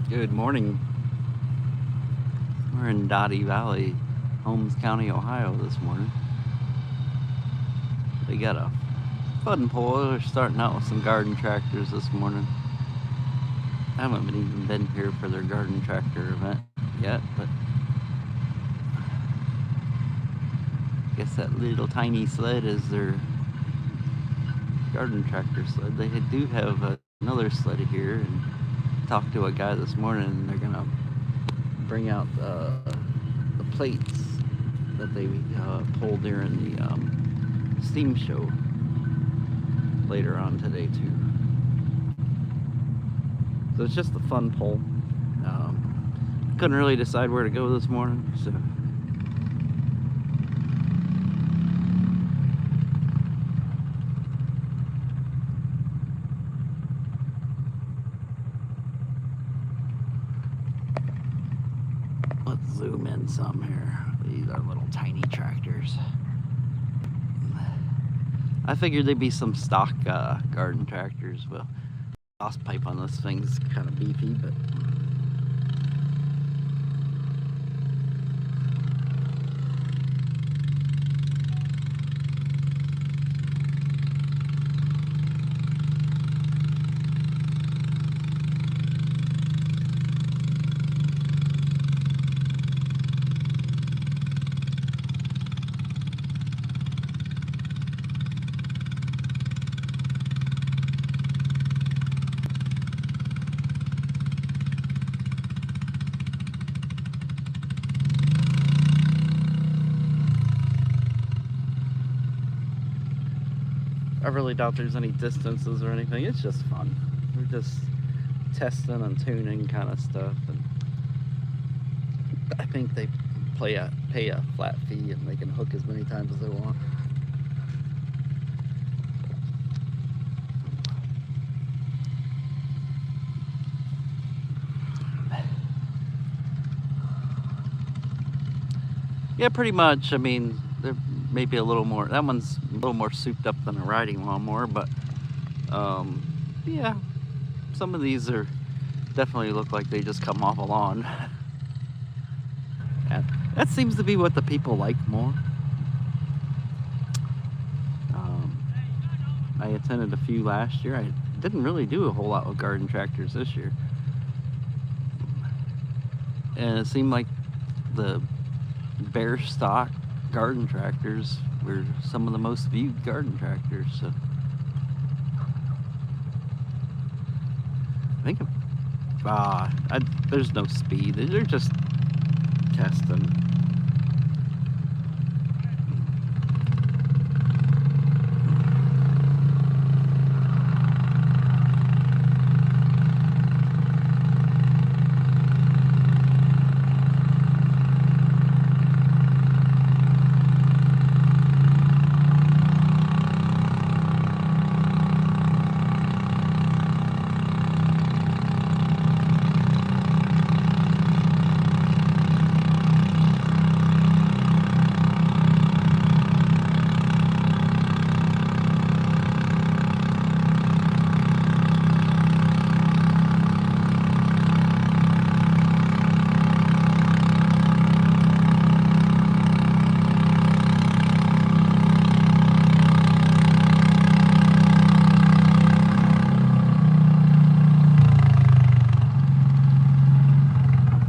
Good morning. We're in Doughty Valley, Holmes County, Ohio this morning. They got a fun pull. They're starting out with some garden tractors this morning. I haven't even been here for their garden tractor event yet, but I guess that little tiny sled is their garden tractor sled. They do have another sled here, and talked to a guy this morning, and they're gonna bring out the plates that they pulled during the steam show later on today too. So it's just a fun pull. Couldn't really decide where to go this morning, so let's zoom in some here. These are little tiny tractors. I figured they'd be some stock garden tractors. Well, exhaust pipe on this thing's kind of beefy, but I really doubt there's any distances or anything. It's just fun. We're just testing and tuning kind of stuff, and I think they pay a flat fee and they can hook as many times as they want. Yeah, pretty much. I mean, they're maybe a little more. That one's a little more souped up than a riding lawnmower, but yeah, some of these are definitely look like they just come off a lawn. That seems to be what the people like more. I attended a few last year. I didn't really do a whole lot with garden tractors this year, and it seemed like the bare stock garden tractors were some of the most viewed garden tractors. So I think there's no speed. They're just testing.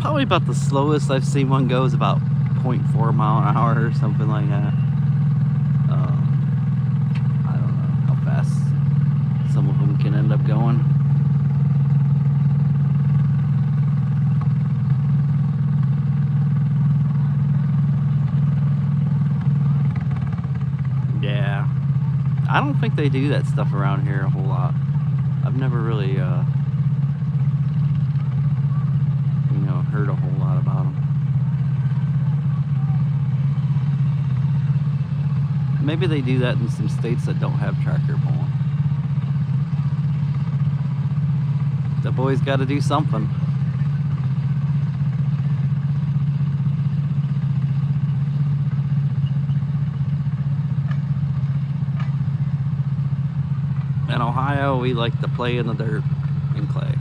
Probably about the slowest I've seen one go is about 0.4 mile an hour or something like that. I don't know how fast some of them can end up going. Yeah, I don't think they do that stuff around here a whole lot. I've never really heard a whole lot about them. Maybe they do that in some states that don't have tractor pulling. The boys got to do something. In Ohio, we like to play in the dirt and clay.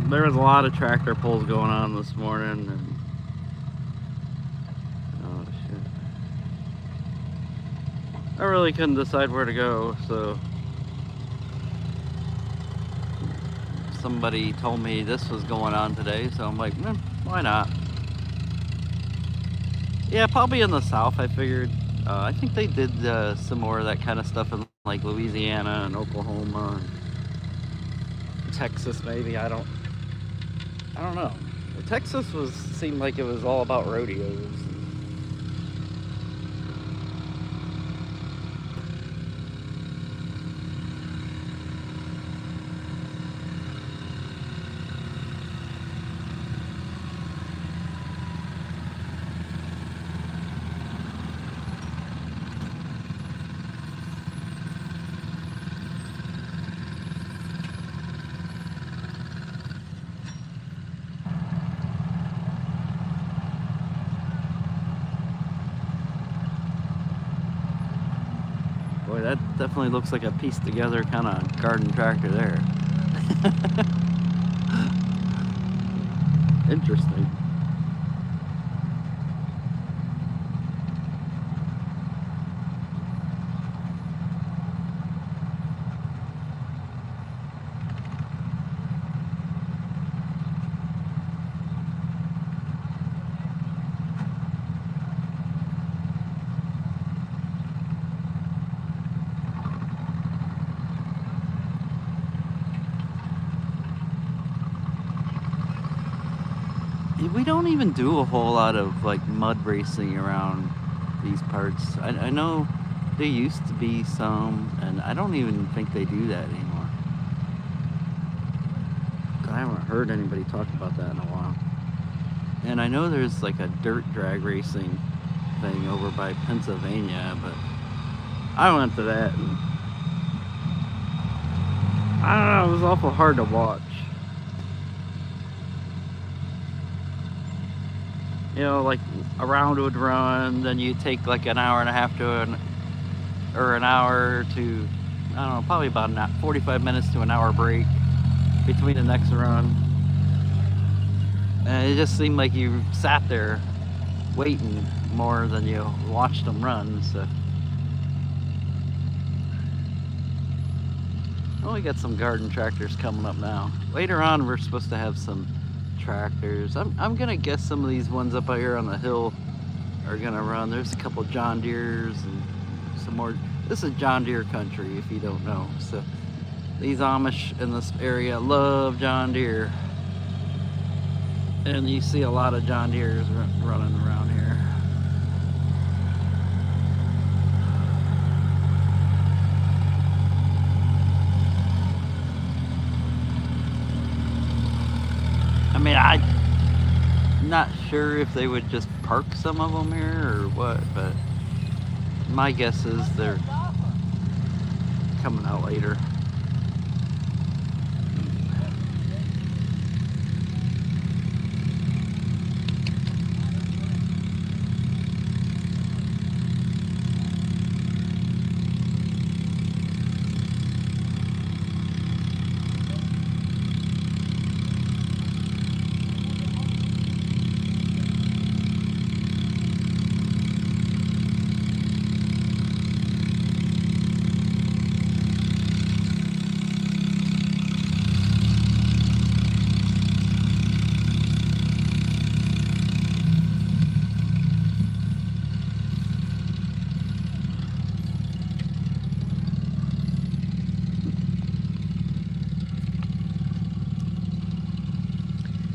There was a lot of tractor pulls going on this morning, and oh shit, I really couldn't decide where to go, so somebody told me this was going on today, so I'm like, why not? Yeah, probably in the south, I figured. I think they did some more of that kind of stuff in like Louisiana and Oklahoma and Texas, maybe. I don't know. Texas seemed like it was all about rodeos. Boy, that definitely looks like a pieced together kind of garden tractor there. Interesting. We don't even do a whole lot of like mud racing around these parts. I know there used to be some, and I don't even think they do that anymore. I haven't heard anybody talk about that in a while. And I know there's like a dirt drag racing thing over by Pennsylvania, but I went to that, and I don't know, it was awful hard to watch. You know, like a round would run, then you take like an hour and a half to an hour to, I don't know, probably about 45 minutes to an hour break between the next run. And it just seemed like you sat there waiting more than you watched them run, so. Oh, we got some garden tractors coming up now. Later on, we're supposed to have some tractors. I'm gonna guess some of these ones up out here on the hill are gonna run. There's a couple John Deeres and some more. This is John Deere country, if you don't know. So these Amish in this area love John Deere, and you see a lot of John Deeres running around here. I mean, I'm not sure if they would just park some of them here or what, but my guess is they're coming out later.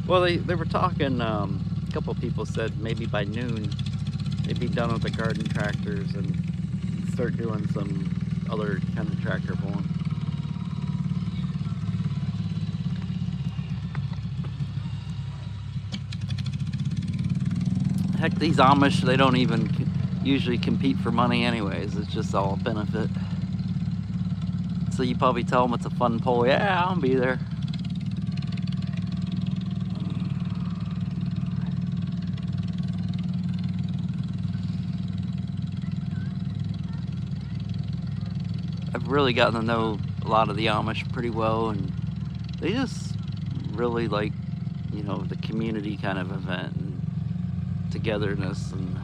Well, they were talking, a couple people said maybe by noon they'd be done with the garden tractors and start doing some other kind of tractor pulling. Heck, these Amish, they don't even usually compete for money anyways. It's just all benefit. So you probably tell them it's a fun pull. Yeah, I'll be there. I've really gotten to know a lot of the Amish pretty well, and they just really like, the community kind of event and togetherness and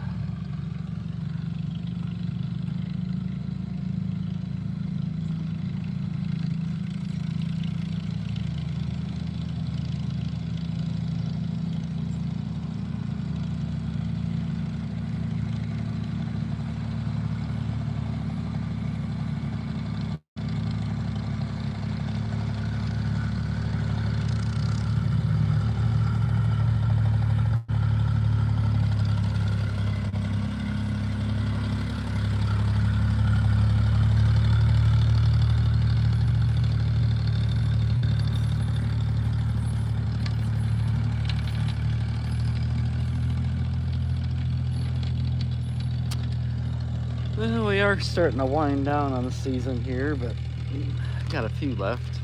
well, we are starting to wind down on the season here, but got a few left,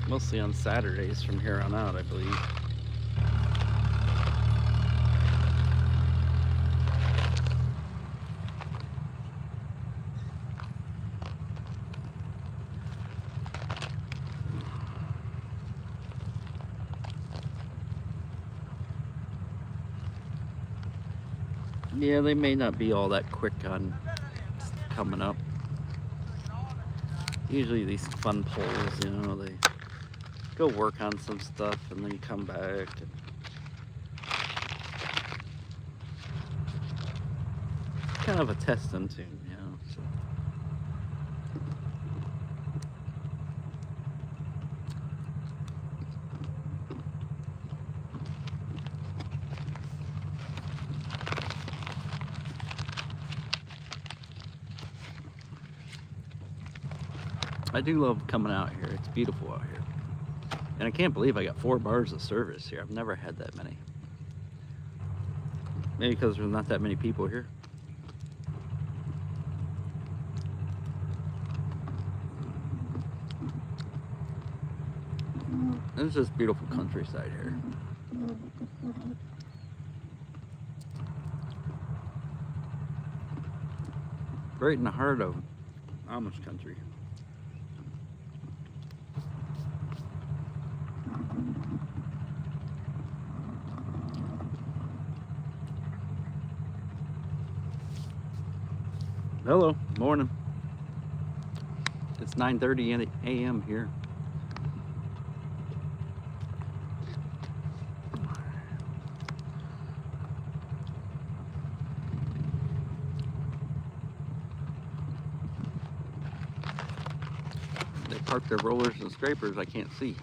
mostly on Saturdays from here on out, I believe. Yeah, they may not be all that quick on coming up. Usually these fun polls, they go work on some stuff and then come back. And kind of a testing tune, So. I do love coming out here. It's beautiful out here. And I can't believe I got 4 bars of service here. I've never had that many. Maybe because there's not that many people here. It's just beautiful countryside here. Right in the heart of Amish country. Hello, morning. It's 9:30 a.m. here. They parked their rollers and scrapers I can't see.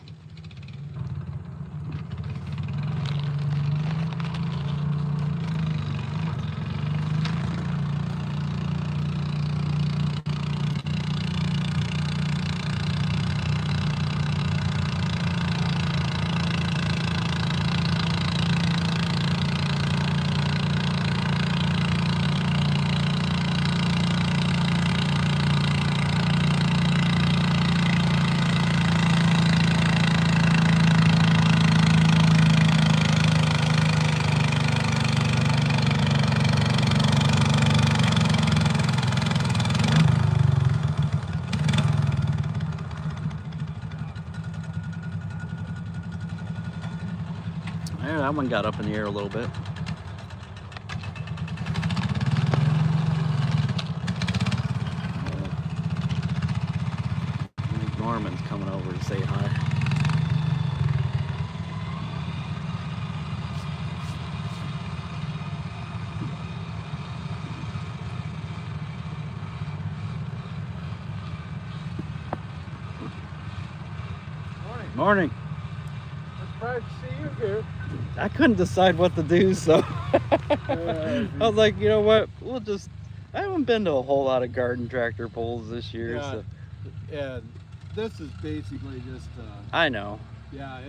Yeah, that one got up in the air a little bit. Norman's coming over to say hi. Morning. Morning. I'm surprised to see you here. I couldn't decide what to do, so I was like, you know what? I haven't been to a whole lot of garden tractor pulls this year. Yeah, So. and this is basically just. I know. Yeah,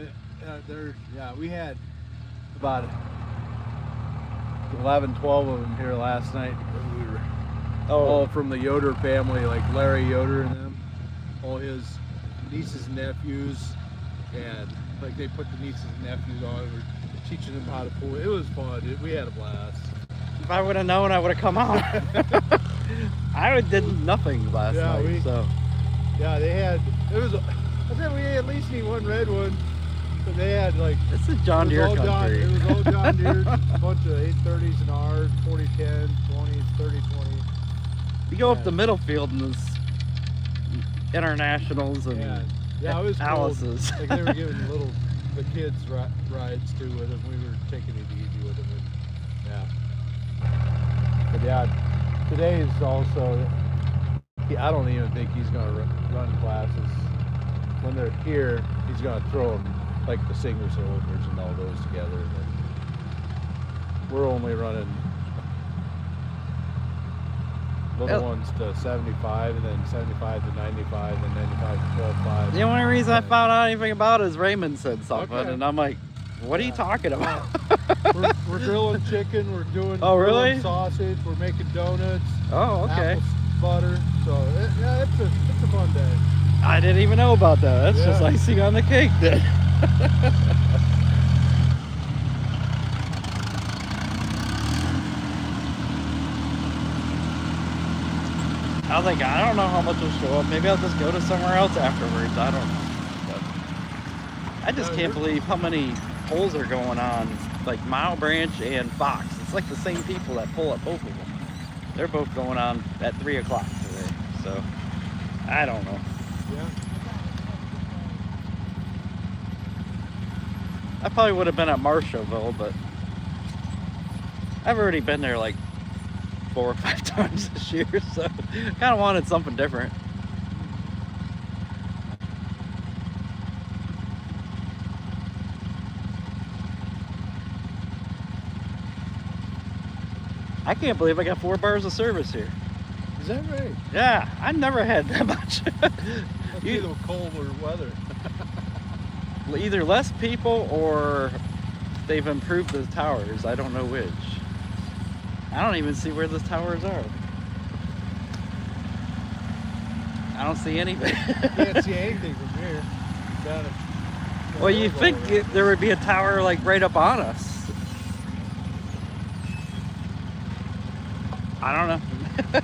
we had about 11, 12 of them here last night. We were all from the Yoder family, like Larry Yoder and them, all his nieces and nephews, and like they put the nieces and nephews on. We're teaching them how to pull. It was fun. We had a blast. If I would have known, I would have come out. I did nothing last night. So yeah, they had. It was. I said we at least need one red one. But they had like It's a John Deere country. It was all John Deere, a bunch of 830s and R's, 4010s, 20s, 3020s. You go up the middle field and there's Internationals and it was Alice's. Cool. Like they were giving the kids rides too with them. We were taking it easy with them. And, but yeah, today is also. I don't even think he's going to run classes. When they're here, he's going to throw them like the single cylinders and all those together. And we're only running little ones to 75, and then 75 to 95, and 95 to 12.5. The only reason I found out anything about it is Raymond said something, and I'm like, what are you talking about? we're grilling chicken, we're doing really? Sausage, we're making donuts. Oh, okay. Apple butter. So it's a fun day. I didn't even know about that. That's just icing on the cake then. I was like, I don't know how much will show up. Maybe I'll just go to somewhere else afterwards. I don't know. But I just can't believe how many polls are going on, like Mile Branch and Fox. It's like the same people that pull up both of them. They're both going on at 3 o'clock today. So, I don't know. Yeah. I probably would have been at Marshallville, but I've already been there like 4 or 5 times this year, so kind of wanted something different. I can't believe I got 4 bars of service here. Is that right? Yeah, I never had that much. Must be the colder weather. Either less people or they've improved the towers. I don't know which. I don't even see where the towers are. I don't see anything. Can't see anything from here. Well, you think there would be a tower like right up on us. I don't know.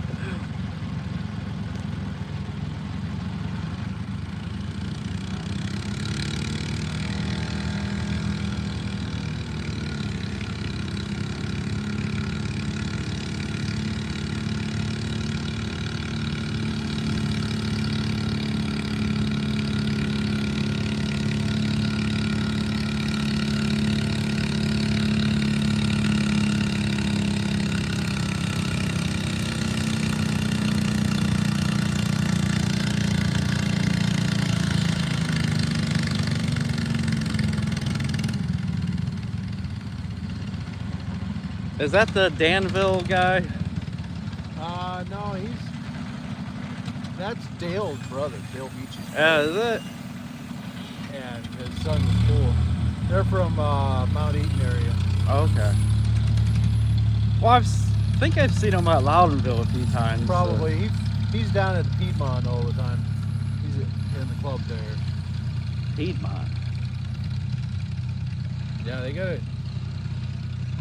Is that the Danville guy? No, that's Dale's brother, Dale Beach's brother. Yeah, is it? And his son was cool. They're from Mount Eaton area. Okay. Well, I think I've seen him at Loudonville a few times. Probably. He's down at Piedmont all the time. He's in the club there. Piedmont? Yeah, they got a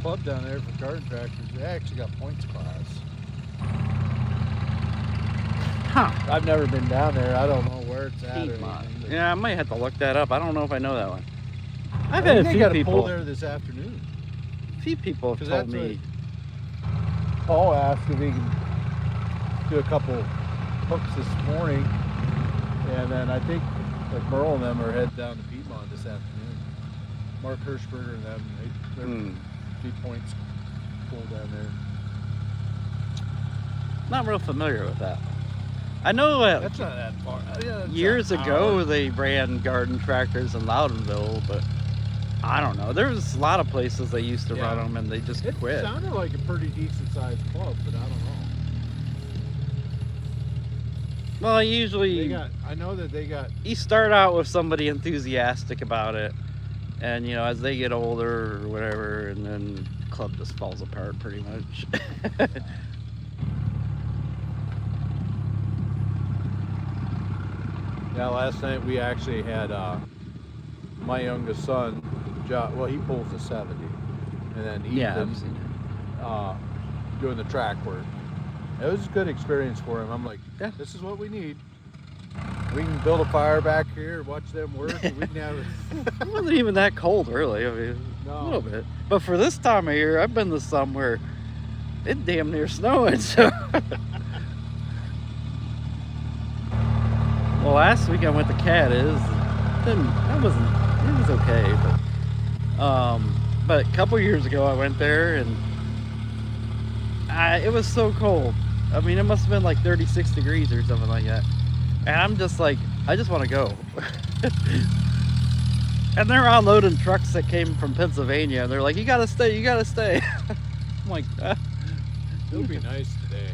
club down there for garden tractors. They actually got points class. Huh. I've never been down there. I don't know where it's at. Piedmont. Yeah, I might have to look that up. I don't know if I know that one. I've I had think a they few got a people. pull there this afternoon. A few people have told me. Paul asked if he can do a couple hooks this morning, and then I think like Merle and them are heading down to Piedmont this afternoon. Mark Hirschberger and them, they're deep points pull down there. Not real familiar with that. I know That's not that far. Yeah, years ago they ran garden tractors in Loudonville, but I don't know. There was a lot of places they used to run them and they just quit. It sounded like a pretty decent sized club, but I don't know. Well, usually I know that they got. You start out with somebody enthusiastic about it, and you know, as they get older or whatever, and then the club just falls apart pretty much. Yeah, last night we actually had my youngest son, well, he pulls a 70, and then Ethan doing the track work. It was a good experience for him. I'm like, this is what we need. We can build a fire back here, watch them work, and we can have It wasn't even that cold, really. I mean, a little bit. But for this time of year, I've been to some where it's damn near snowing. So, well, last week I went to Cadiz. It was okay, but a couple years ago I went there and it was so cold. I mean, it must have been like 36 degrees or something like that. And I'm just like, I just want to go. And they're unloading trucks that came from Pennsylvania. And they're like, you gotta stay, you gotta stay. I'm like, it'll be nice today.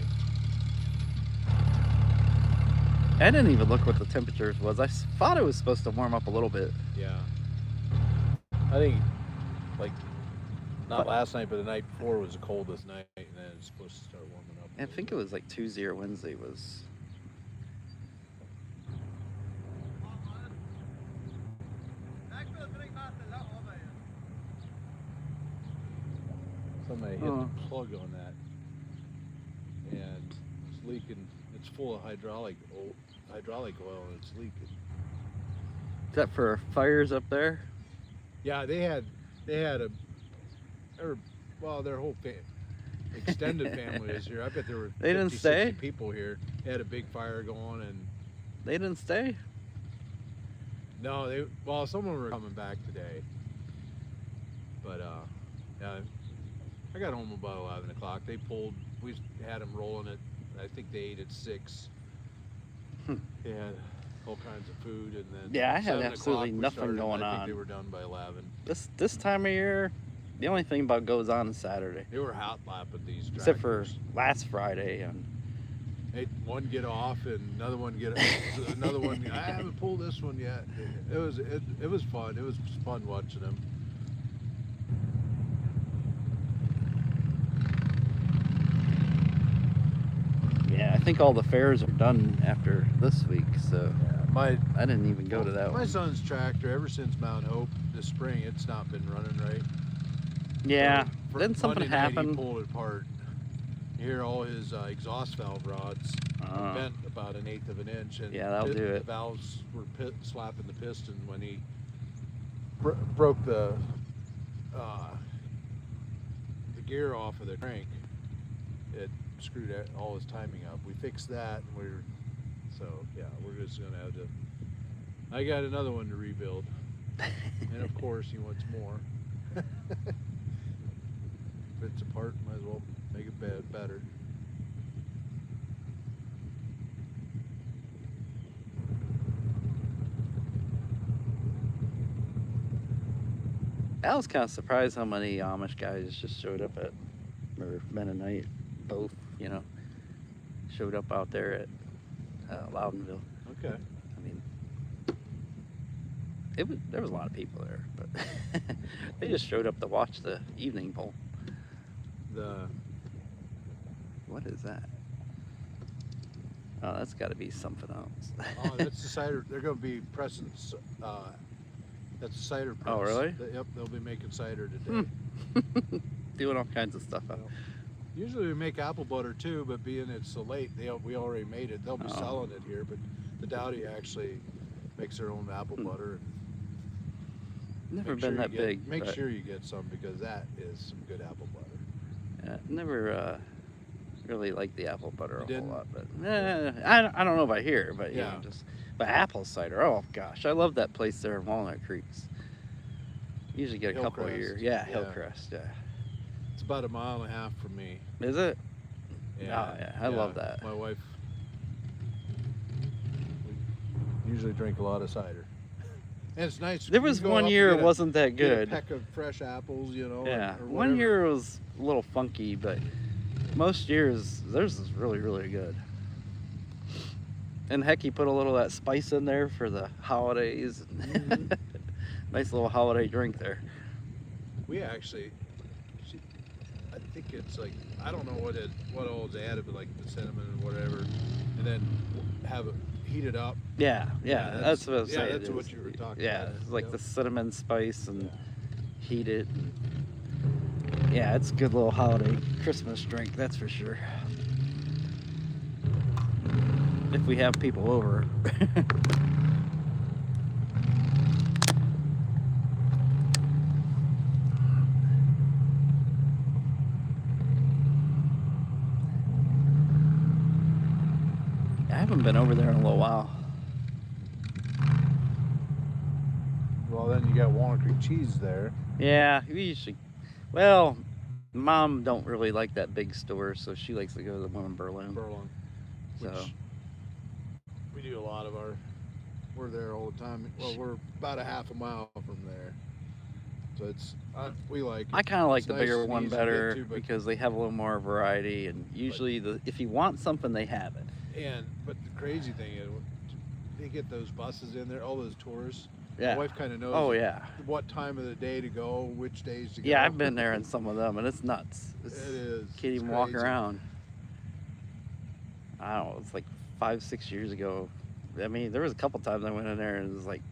I didn't even look what the temperatures was. I thought it was supposed to warm up a little bit. Yeah. I think, like, not last night, but the night before was the coldest night, and then it's supposed to start warming up. I think it was like Tuesday or Wednesday was. Somebody hit the plug on that, and it's leaking. It's full of hydraulic oil, and it's leaking. Is that for fires up there? Yeah, they had their whole extended family is here. I bet there were They didn't stay? 60 people here. They had a big fire going, and They didn't stay? no, some of them were coming back today. But yeah, I got home about 11 o'clock. We had them rolling at, I think they ate at 6. They had all kinds of food, and then Yeah, I had 7 absolutely o'clock we nothing started, going I think on. they were done by 11. This time of year, the only thing about goes on is Saturday. They were hot lapping these tractors. Except for last Friday. And one get off and another one get another one. I haven't pulled this one yet. It was fun. It was fun watching them. yeah, I think all the fairs are done after this week, so I didn't even go to that My one. son's tractor, ever since Mount Hope this spring, it's not been running right. Yeah, So, then something Monday night, happened. He pulled it apart. You hear all his exhaust valve rods bent about 1/8 of an inch, and Yeah, that'll do it. The valves were slapping the piston when he broke the gear off of the crank. It screwed all his timing up. We fixed that, and we're just gonna have to. I got another one to rebuild, and of course he wants more. If it's apart, might as well make it better. I was kind of surprised how many Amish guys just showed up at, or Mennonite, both, showed up out there at Loudonville. Okay. I mean, there was a lot of people there, but they just showed up to watch the evening bowl. What is that? Oh, that's got to be something else. Oh, that's the cider. They're going to be pressing. That's the cider press. Oh, really? Yep, they'll be making cider today. Doing all kinds of stuff out. Usually we make apple butter too, but being it's so late, we already made it. They'll be selling it here, but the Doughty actually makes their own apple butter. Never been that big. Make sure you get some, because that is some good apple butter. Never really liked the apple butter a didn't? whole lot, but I don't know about here, but Yeah. But apple cider, oh gosh, I love that place there in Walnut Creeks. Usually get a couple a year. Yeah, Hillcrest, yeah. It's about 1.5 miles from me. Is it? Yeah, Oh, yeah, I love that. My wife, we usually drink a lot of cider. And it's nice. There was one year it wasn't that good. Get a peck of fresh apples, Yeah, or one year it was a little funky, but most years theirs is really, really good. And heck, he put a little of that spice in there for the holidays. Nice little holiday drink there. We actually, I think it's like, I don't know what all is added, but like the cinnamon and whatever, and then have it heated up. Yeah, that's what I was saying. Yeah, that's what you were talking about. Yeah, it's like the cinnamon spice and heat it. And, yeah, it's a good little holiday Christmas drink, that's for sure. if we have people over. I haven't been over there in a little while. Well, then you got Walnut Creek cheese there. Yeah, we usually. Well, Mom don't really like that big store, so she likes to go to the one in Berlin. Which So we do a lot of our. We're there all the time. Well, we're about a half a mile from there, so it's we like. I kind of like It's the nice bigger and one easy to get better to, but- because they have a little more variety, and usually if you want something, they have it. But the crazy thing is, they get those buses in there, all those tourists. Yeah. My wife kind of knows. Oh yeah. What time of the day to go, which days to go. Yeah, I've been there in some of them, and it's nuts. It is. Can't It's even walk crazy. around. I don't know. It's like 5-6 years ago. I mean, there was a couple times I went in there and it was like,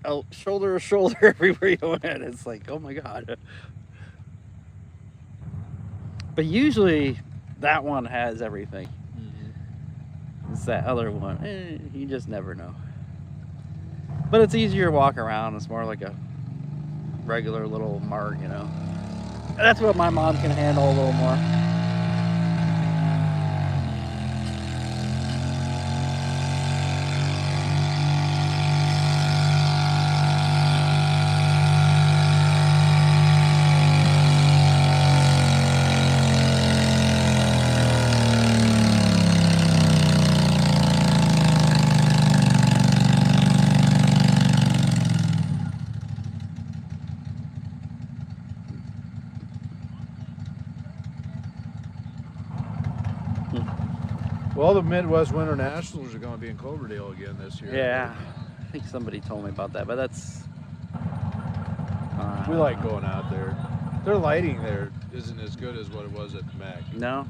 oh, shoulder to shoulder everywhere you went. It's like, oh my god. But usually, that one has everything. Mm-hmm. It's that other one. You just never know. But it's easier to walk around. It's more like a regular little mart, you know. That's what my mom can handle a little more. Well, the Midwest Winter Nationals are going to be in Cloverdale again this year. Yeah, I think somebody told me about that, but that's. We like going out there. Their lighting there isn't as good as what it was at the MAC. No.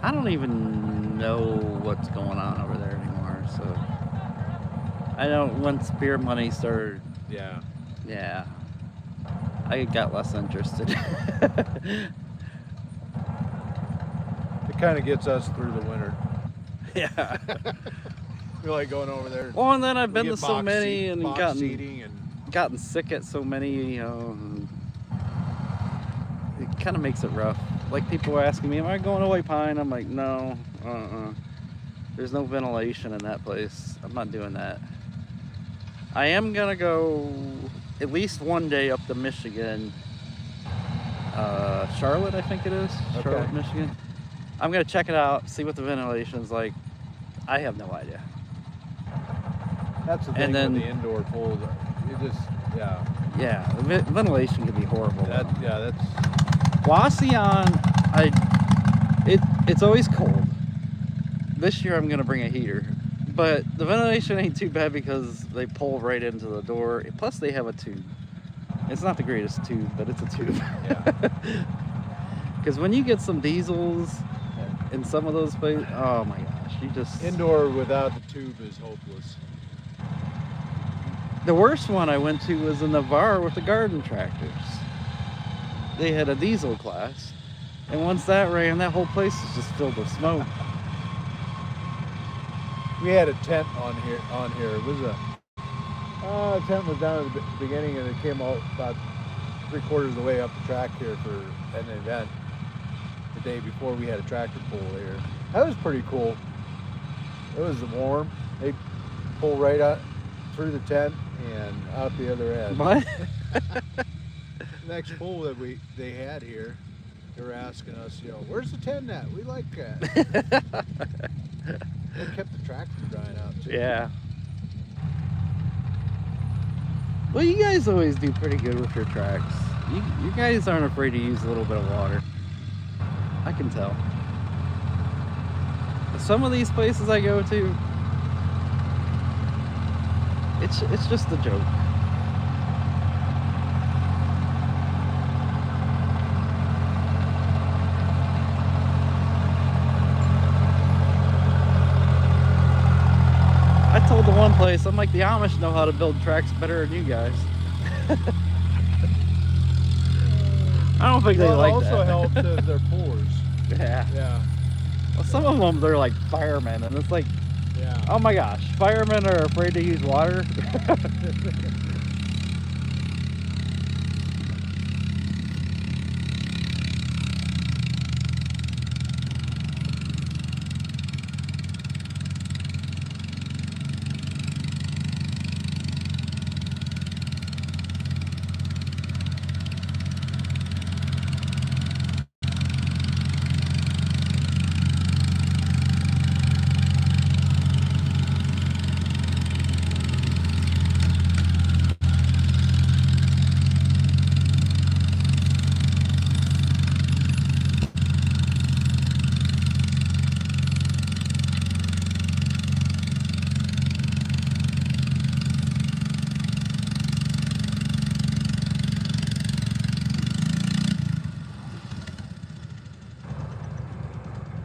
I don't even know what's going on over there anymore, so. I don't. Once beer money started. Yeah. Yeah. I got less interested. It kind of gets us through the winter. Yeah. We like going over there. Well, and then I've We been get to so box many seat- and box seating and gotten sick at so many, you know, and it kind of makes it rough. Like people were asking me, am I going to White Pine? I'm like, no, there's no ventilation in that place. I'm not doing that. I am gonna go at least one day up to Michigan, Charlotte, I think it is. Okay. Charlotte, Michigan. I'm gonna check it out, see what the ventilation's like. I have no idea. that's the thing And then- with the indoor pool. You just, yeah. Yeah, the ventilation can be horrible. That's Wasion, it's always cold. This year I'm gonna bring a heater, but the ventilation ain't too bad because they pull right into the door. Plus they have a tube. It's not the greatest tube, but it's a tube. Yeah. Because when you get some diesels in some of those places, oh my gosh, you just Indoor without the tube is hopeless. The worst one I went to was in Navarre with the garden tractors. They had a diesel class, and once that ran, that whole place was just filled with smoke. We had a tent on here. It was a tent was down at the beginning, and it came out about 3/4 of the way up the track here for an event. The day before, we had a tractor pull here. That was pretty cool. It was warm. They pull right out through the tent and out the other end. What? Next pull that they had here, they were asking us, where's the tent at? We like that. They kept the track from drying out too. Yeah. Well, you guys always do pretty good with your tracks. You guys aren't afraid to use a little bit of water. I can tell. Some of these places I go to, it's just a joke. I told the one place, I'm like, the Amish know how to build tracks better than you guys. I don't think they Well, like it also that. helps as their pours. Yeah. Yeah. Well, some of them, they're like firemen, and it's like, Yeah. oh my gosh, firemen are afraid to use water.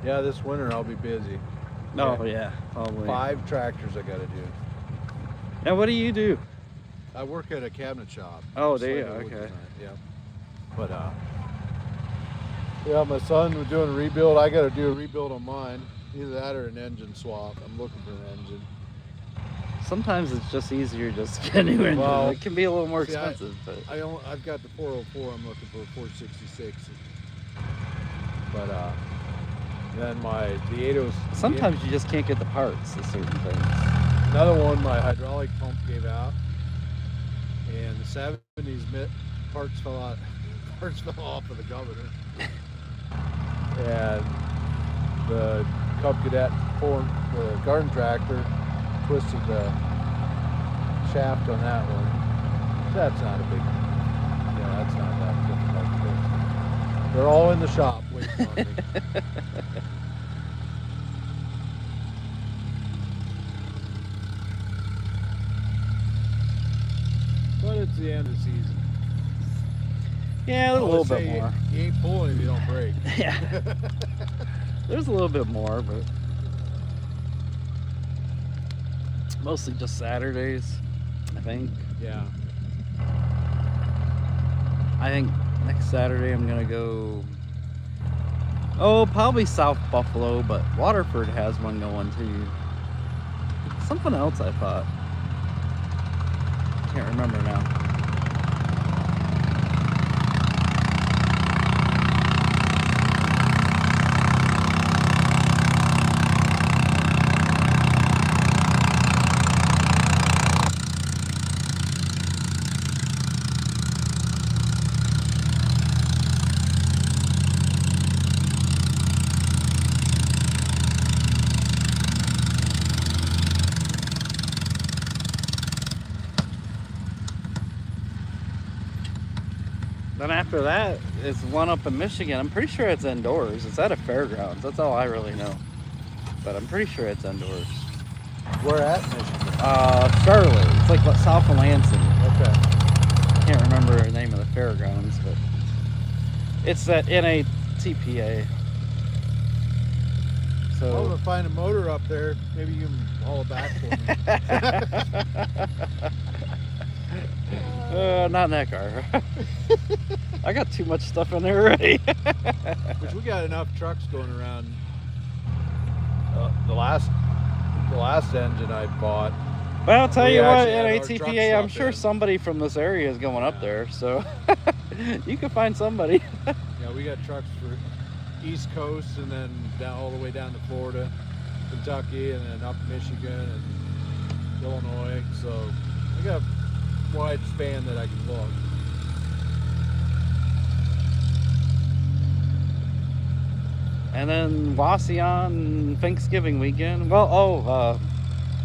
Yeah, this winter I'll be busy. Oh yeah, probably. 5 tractors I gotta do. Now, what do you do? I work at a cabinet shop. Oh, do you? Slater wood Okay. design, yeah. But yeah, my son was doing a rebuild. I gotta do a rebuild on mine. Either that or an engine swap. I'm looking for an engine. Sometimes it's just easier just to get a new engine. Well, It can be a little more see, expensive, but I've got the 404. I'm looking for a 466. But then the 80s. sometimes you just can't get the parts to certain things. Another one, my hydraulic pump gave out, and the 70s parts fell out. Parts fell off of the governor, and the Cub Cadet the garden tractor twisted the shaft on that one. That's not a big. Yeah, that's not that difficult to fix. They're all in the shop waiting on me. But it's the end of the season. Yeah, there's a little bit Say more. You ain't pulling if you don't break. Yeah, there's a little bit more, but mostly just Saturdays, I think. Yeah. I think next Saturday I'm gonna go. Oh, probably South Buffalo, but Waterford has one going too. Something else I thought. Can't remember now. Then after that is one up in Michigan. I'm pretty sure it's indoors. It's at a fairgrounds. That's all I really know. But I'm pretty sure it's indoors. Where at Michigan? Charlotte. It's like south of Lansing. Okay. I can't remember the name of the fairgrounds, but it's at NATPA. I'm So gonna find a motor up there. Maybe you can haul it back for me. not in that car. I got too much stuff in there already. Which we got enough trucks going around. The last engine I bought. Well, I'll tell We you what, actually had our truck NATPA, I'm stop sure in. somebody from this area is going up there, so you can find somebody. Yeah, we got trucks for East Coast and then down all the way down to Florida, Kentucky, and then up Michigan and Illinois. So I got a wide span that I can look. And then Wasion Thanksgiving weekend. Well,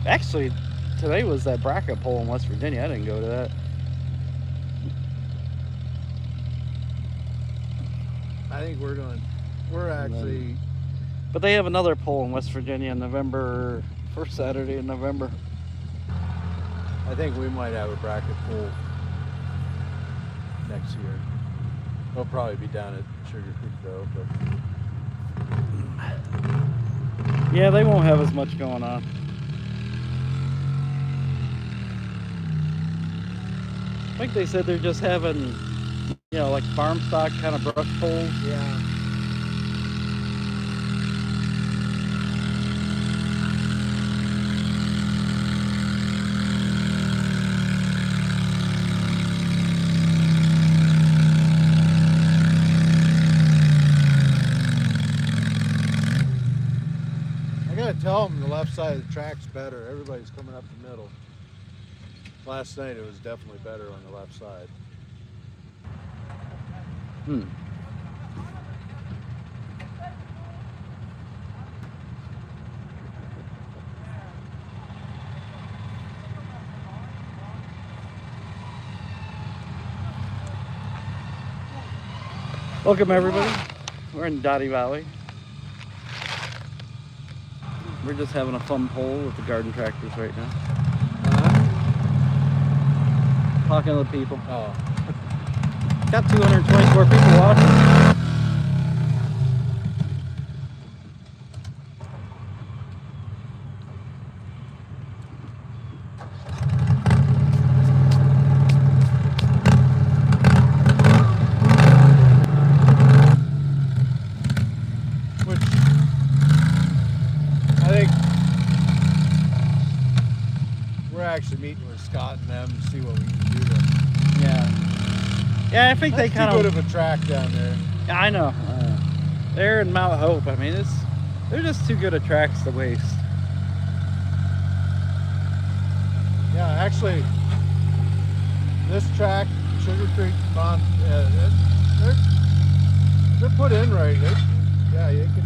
actually, today was that bracket poll in West Virginia. I didn't go to that. I think we're actually. But they have another poll in West Virginia in November, first Saturday in November. I think we might have a bracket pool next year. We'll probably be down at Sugar Creek though, but Yeah, they won't have as much going on. I think they said they're just having, like farm stock kind of brush polls. yeah. tell them the left side of the track's better. Everybody's coming up the middle. Last night it was definitely better on the left side. Welcome everybody. We're in Doughty Valley. We're just having a fun pull with the garden tractors right now. Talking to the people. Oh. Got 224 people watching. Actually meeting with Scott and them to see what we can do there. Yeah, I think they kind of... too good of a track down there. I know. They're in Mount Hope. I mean, they're just too good of tracks to waste. Yeah, actually, this track, Sugar Creek, they're put in right. Yeah, you can...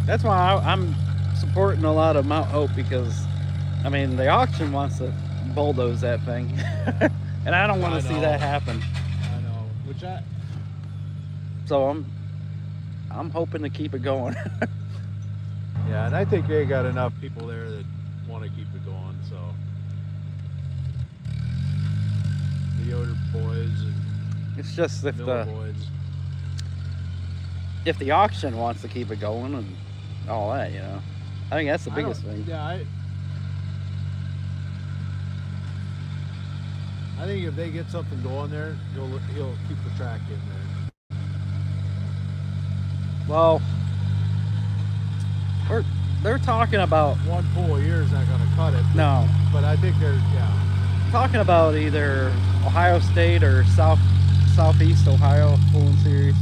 That's why I'm supporting a lot of Mount Hope, because I mean the auction wants to bulldoze that thing and I don't want to see that happen. I know, so I'm hoping to keep it going. Yeah, and I think they got enough people there that want to keep it going, so the Yoder boys and it's just if Miller boys. If the auction wants to keep it going and all that, you know, I think that's the biggest thing. Yeah, I think if they get something going there, he'll keep the track in there. Well, they're talking about one pull a year is not going to cut it. No, but I think they're talking about either Ohio State or Southeast Ohio pulling series.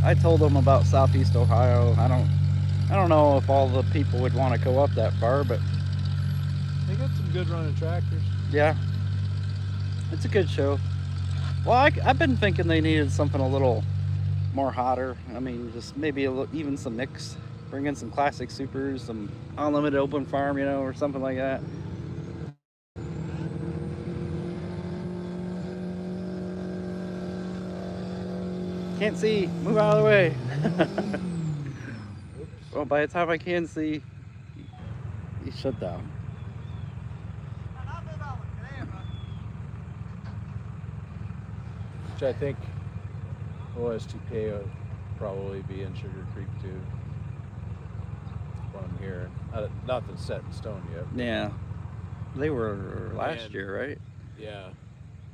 I told them about Southeast Ohio. I don't know if all the people would want to go up that far, but they got some good running tractors. Yeah, it's a good show. Well, I've been thinking they needed something a little more hotter. I mean, just maybe even some mix. Bring in some classic supers, some unlimited open farm, you know, or something like that. Can't see. Move out of the way. Well, by the time I can see, he's shut down. Which I think OSTK will probably be in Sugar Creek too. That's what I'm hearing. Nothing's set in stone yet. Yeah. They were last year, right? Yeah.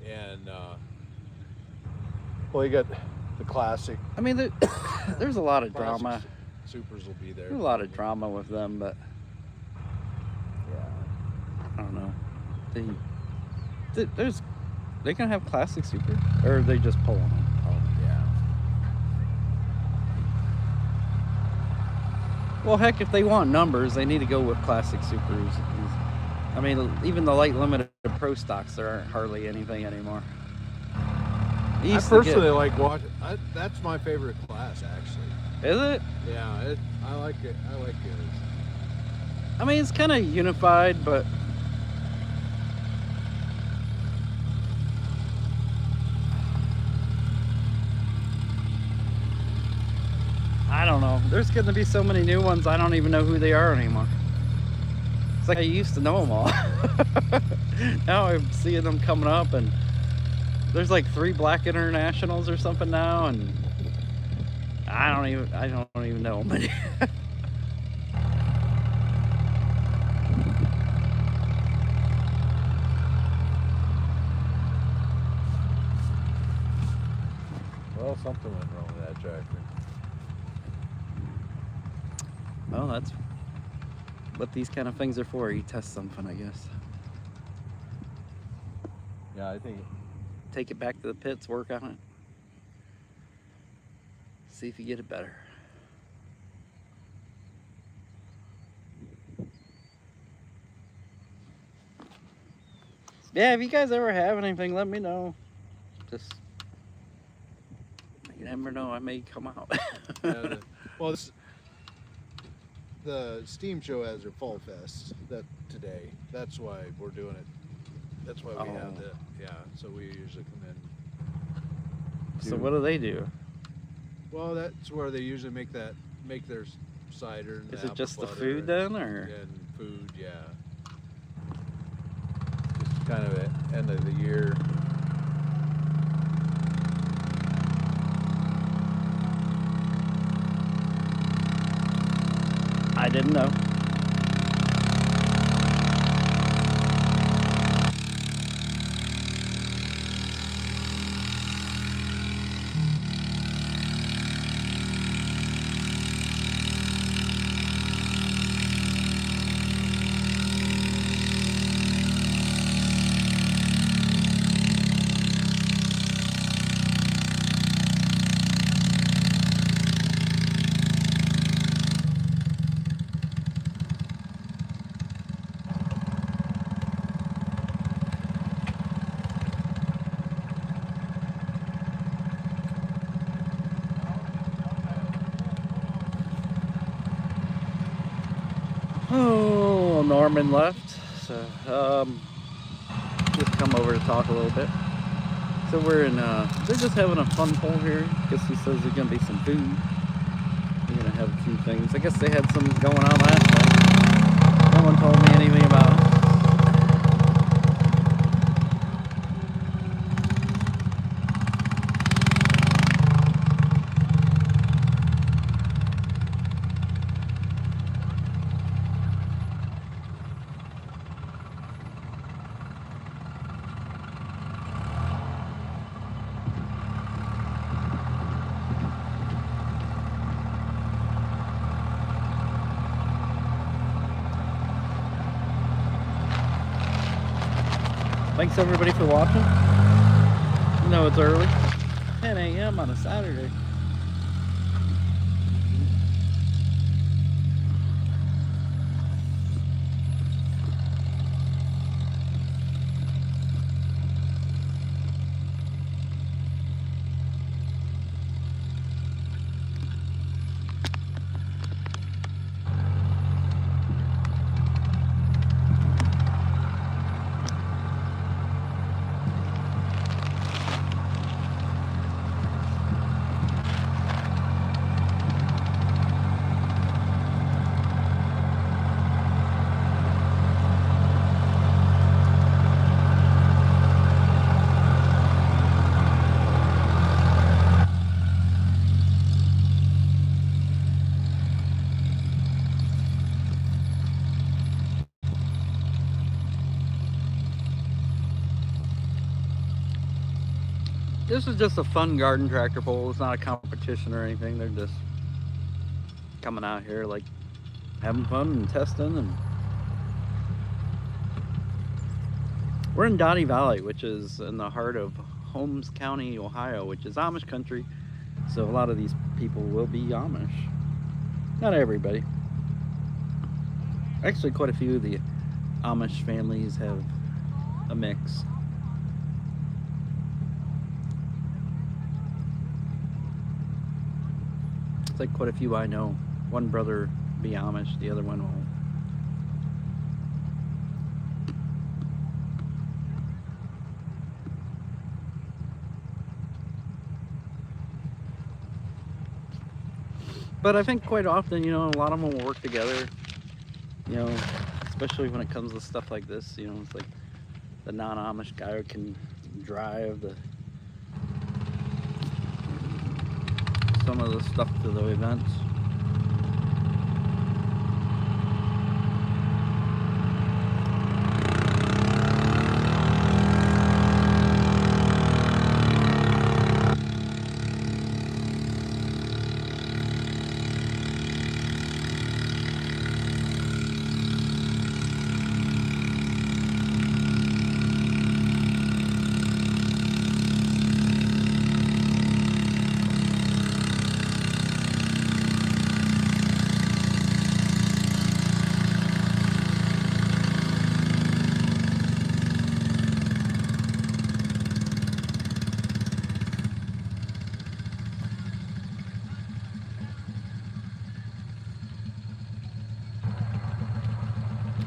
And, well, you got the classic. I mean, there's a lot of drama. Supers will be there. There's a lot of drama with them, but yeah, I don't know. They can have classic super, or are they just pulling them? Oh yeah. Well, heck, if they want numbers, they need to go with classic supers. I mean, even the light limited pro stocks, there aren't hardly anything anymore. I personally like watching. That's my favorite class, actually. Is it? Yeah, I like it. I like it. I mean, it's kind of unified, but I don't know. There's going to be so many new ones, I don't even know who they are anymore. It's like I used to know them all. Now I'm seeing them coming up, and there's like 3 black internationals or something now, and I don't even know them. Well, something went wrong with that tractor. Well, that's what these kind of things are for. You test something, I guess. Yeah, I think. Take it back to the pits, work on it. see if you get it better. Yeah, if you guys ever have anything, let me know. Just, you never know, I may come out. Yeah, the Steam Show has their Fall Fest today. That's why we're doing it. That's why we have that. Yeah, so we usually come in. So what do they do? Well, that's where they usually make their cider. And Is it just the butter food then, or? and food? Yeah. Just kind of at end of the year. I didn't know. Oh, Norman left, so just come over to talk a little bit. So we're in, they're just having a fun poll here. Guess he says there's gonna be some food. We're gonna have a few things. I guess they had some going on last night. No one told me anything about it. Thanks everybody for watching. You know it's early. 10 a.m. on a Saturday. This is just a fun garden tractor pull. It's not a competition or anything. They're just coming out here like having fun and testing. And we're in Doughty Valley, which is in the heart of Holmes County, Ohio, which is Amish country. So a lot of these people will be Amish. Not everybody. Actually, quite a few of the Amish families have a mix. It's like quite a few I know. One brother be Amish, the other one won't. But I think quite often, you know, a lot of them will work together, you know, especially when it comes to stuff like this. You know, it's like the non-Amish guy can drive some of the stuff to the events.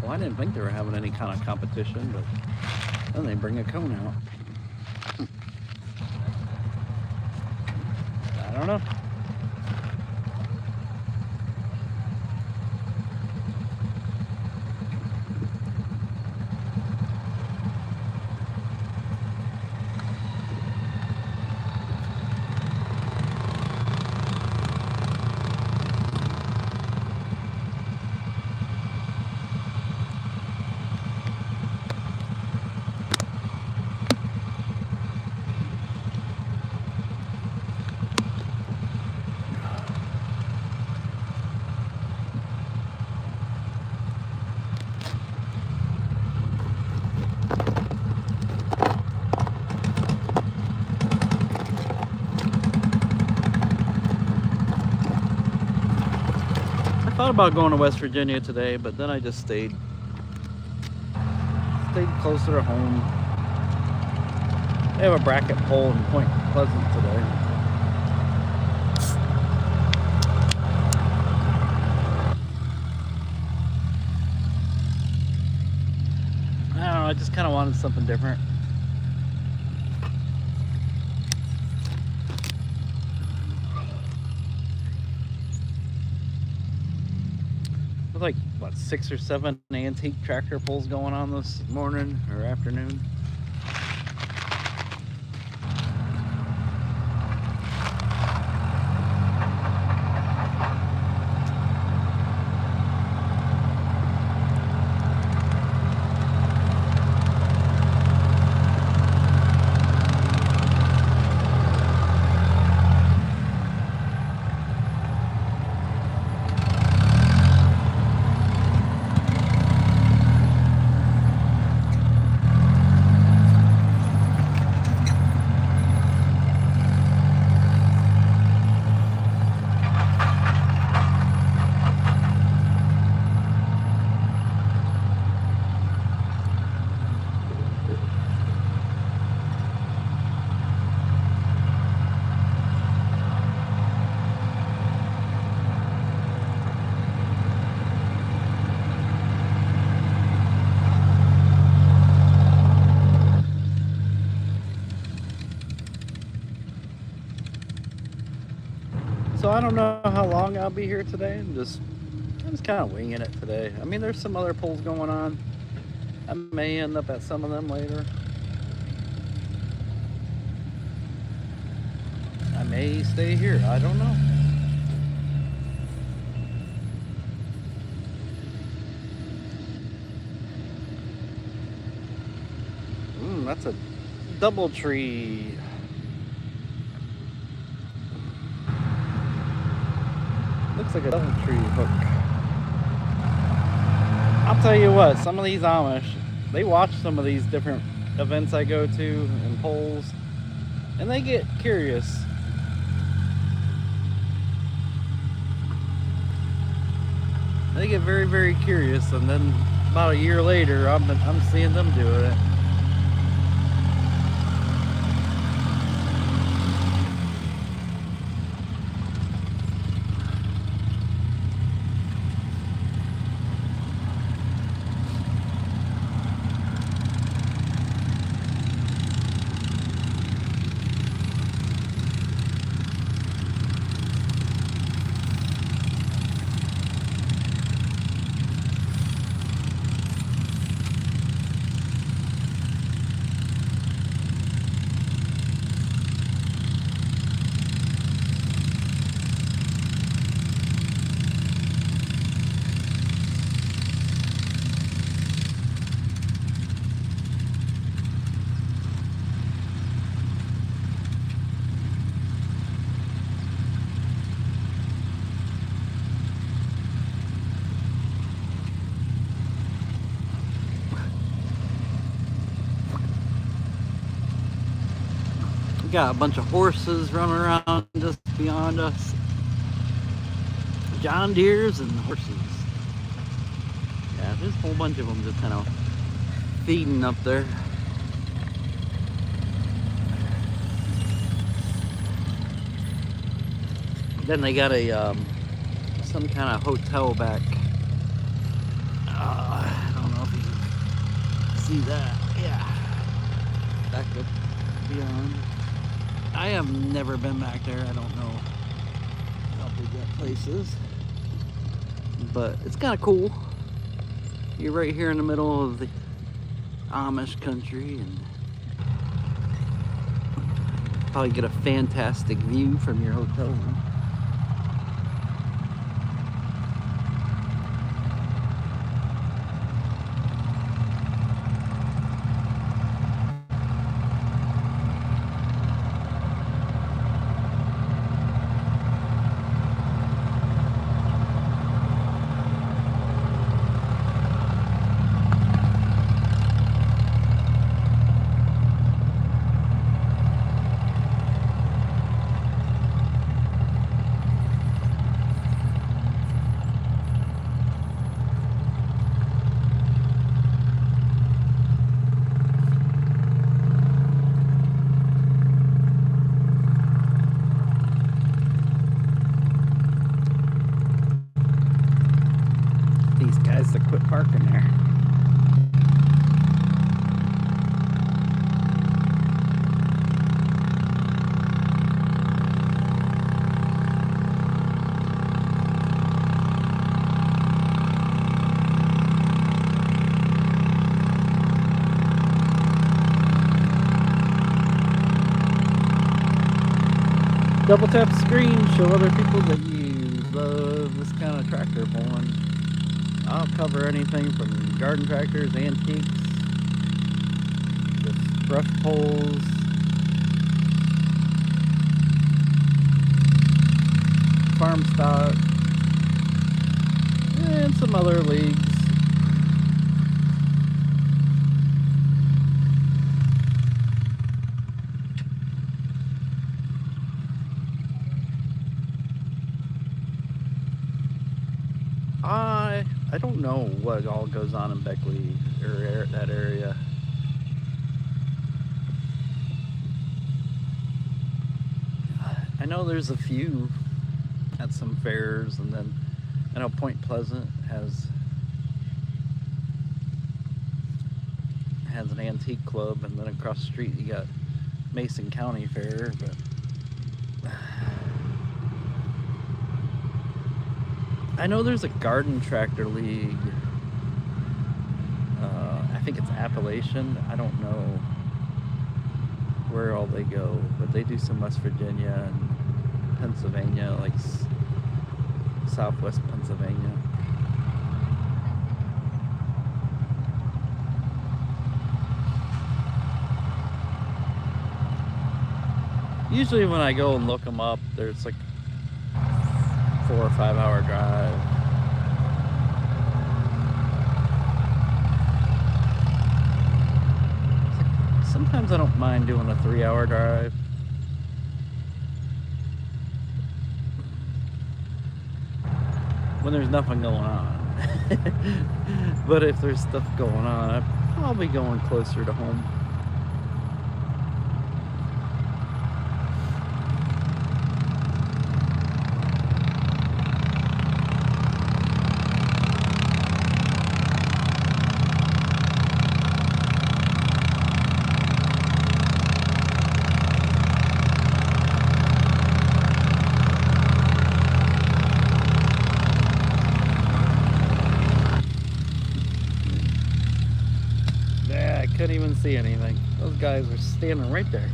Well, I didn't think they were having any kind of competition, but then they bring a cone out. I don't know. I thought about going to West Virginia today, but then I just stayed closer to home. They have a bracket pull in Point Pleasant today. I don't know, I just kind of wanted something different. There's like, what, 6 or 7 antique tractor pulls going on this morning or afternoon. So I don't know how long I'll be here today. I'm just kind of winging it today. I mean, there's some other pulls going on. I may end up at some of them later. I may stay here. I don't know. That's a double tree. Looks like a double tree hook. I'll tell you what, some of these Amish, they watch some of these different events I go to and polls, and they get curious. They get very, very curious, and then about a year later, I'm seeing them do it. We got a bunch of horses running around just beyond us. John Deeres and horses. Yeah, there's a whole bunch of them just kind of feeding up there. Then they got a some kind of hotel back. I don't see that. Yeah. Back up beyond. I have never been back there. I don't know how big that place is. But it's kind of cool. You're right here in the middle of the Amish country, and probably get a fantastic view from your hotel room. These guys that quit parking there. Double tap the screen, show other people that you love this kind of tractor pulling. I'll cover anything from garden tractors, antiques, just brush poles, farm stock, and some other leagues. I don't know what all goes on in Beckley or that area. I know there's a few at some fairs, and then I know Point Pleasant has an antique club, and then across the street you got Mason County Fair, but I know there's a garden tractor league. I think it's Appalachian. I don't know where all they go, but they do some West Virginia and Pennsylvania, like Southwest Pennsylvania. Usually when I go and look them up, there's like 4 or 5 hour drive. Sometimes I don't mind doing a 3-hour drive. When there's nothing going on. But if there's stuff going on, I'm probably going closer to home. Couldn't even see anything. Those guys were standing right there.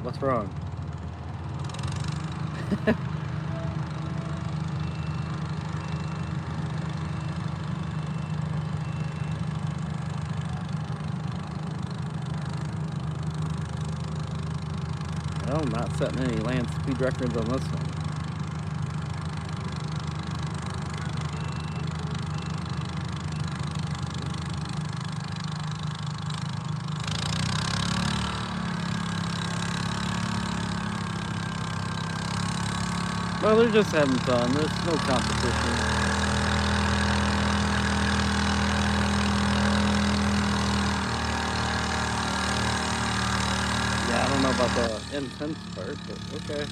What's wrong? Well, I'm not setting any land speed records on this one. Well, they're just having fun. There's no competition. Yeah, I don't know about the intense part, but okay.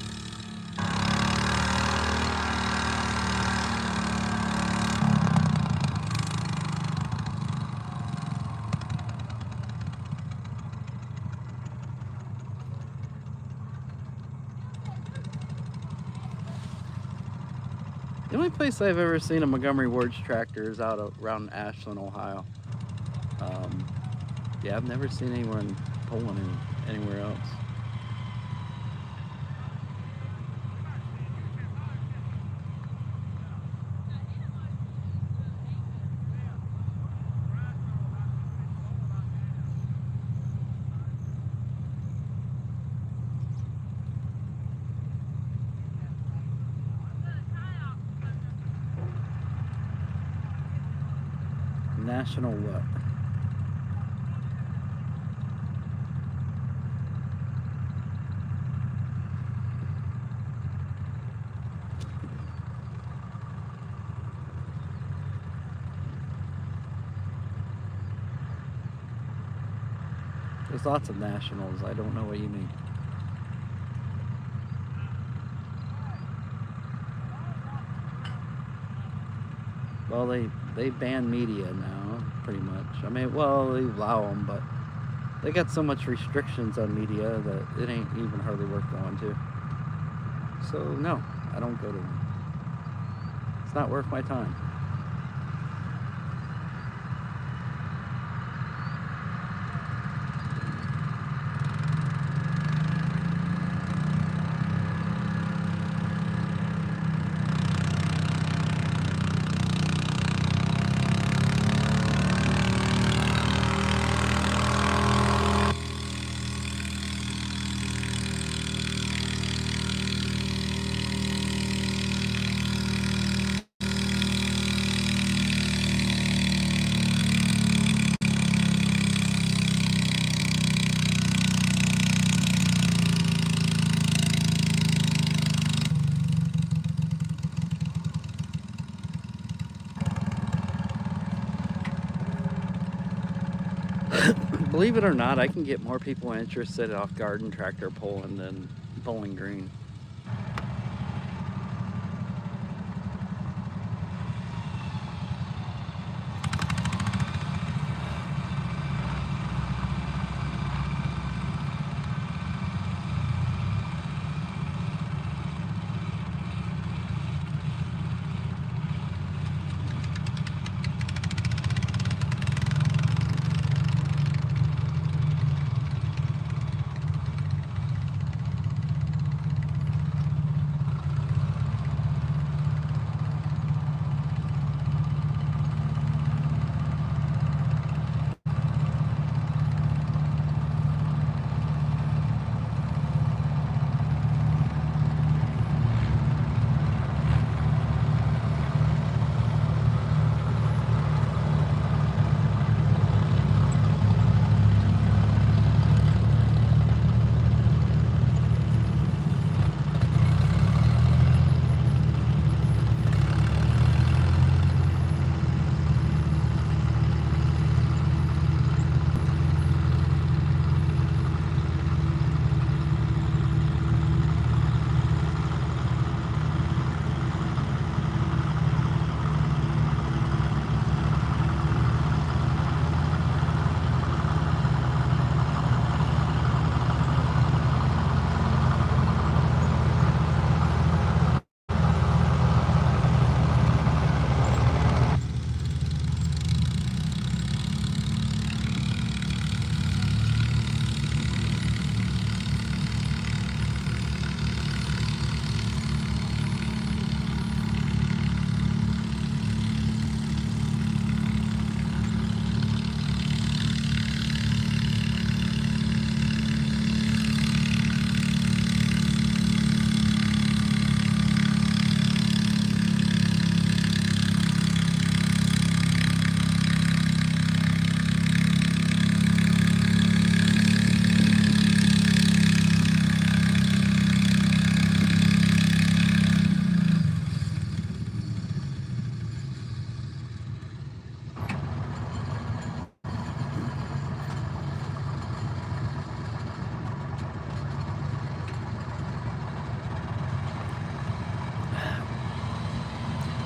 The only place I've ever seen a Montgomery Ward's tractor is out around Ashland, Ohio. Yeah, I've never seen anyone pulling anywhere else. National what? There's lots of nationals. I don't know what you mean. Well, they ban media now, pretty much. I mean, well, they allow them, but they got so much restrictions on media that it ain't even hardly worth going to. So no, I don't go to them. It's not worth my time. Believe it or not, I can get more people interested off garden tractor pulling than Bowling Green.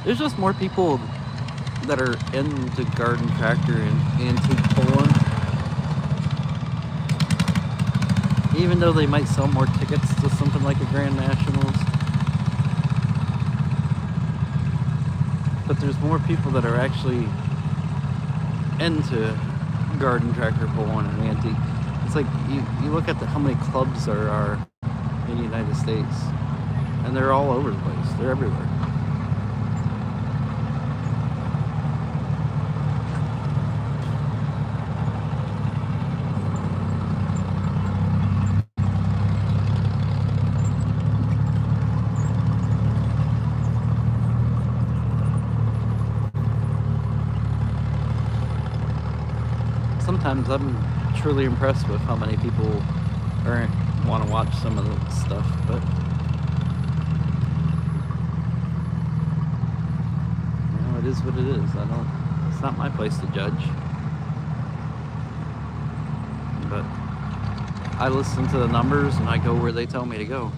There's just more people that are into garden tractor and antique pulling. Even though they might sell more tickets to something like a Grand Nationals. But there's more people that are actually into garden tractor pulling and antique. It's like you look at how many clubs there are in the United States, and they're all over the place. They're everywhere. Sometimes I'm truly impressed with how many people want to watch some of the stuff, but it is what it is. It's not my place to judge. But I listen to the numbers and I go where they tell me to go.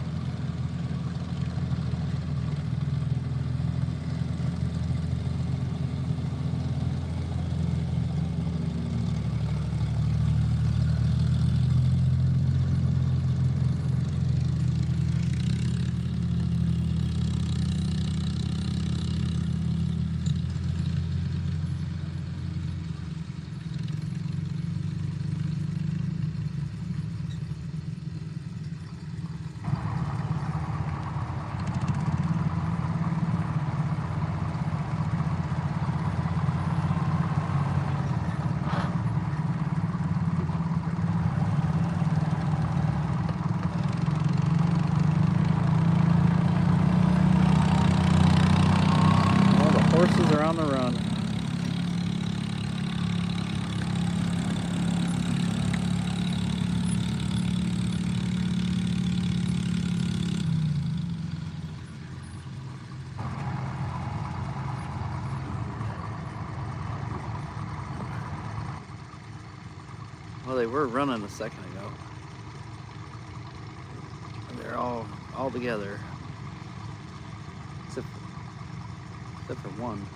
Horses are on the run. Well, they were running a second ago. They're all together. Except for one.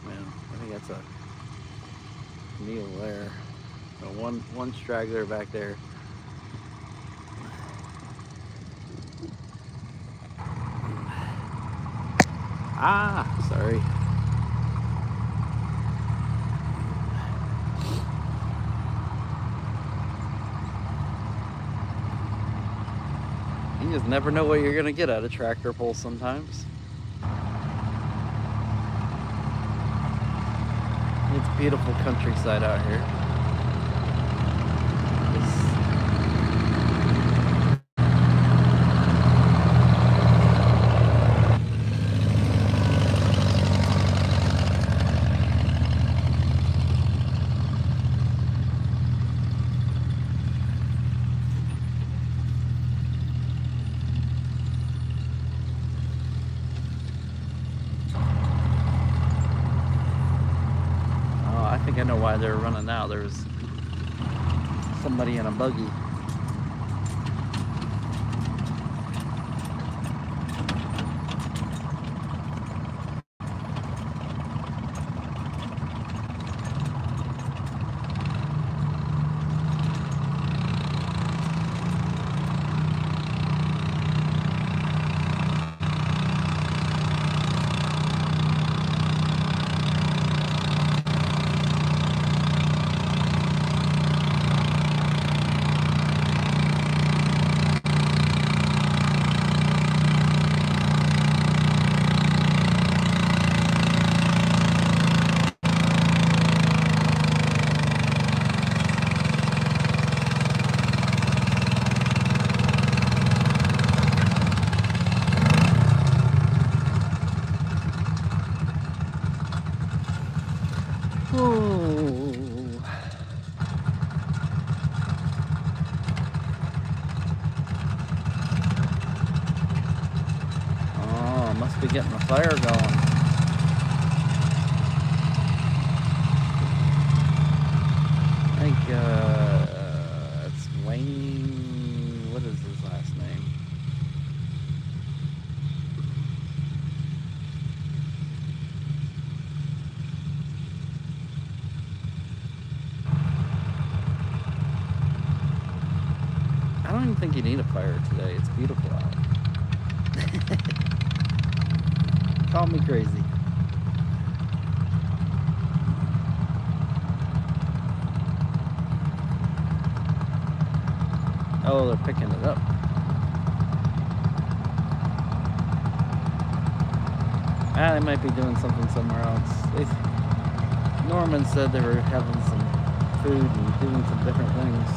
Man, I think that's a mule there. So one straggler back there. Sorry. You just never know what you're gonna get at a tractor pull sometimes. It's beautiful countryside out here. I think I know why they're running now. There was somebody in a buggy. Must be getting the fire going. I think it's Wayne. What is his last name? don't even think you need a fire today. It's beautiful out. Call me crazy. Oh, they're picking it up. They might be doing something somewhere else. Norman said they were having some food and doing some different things.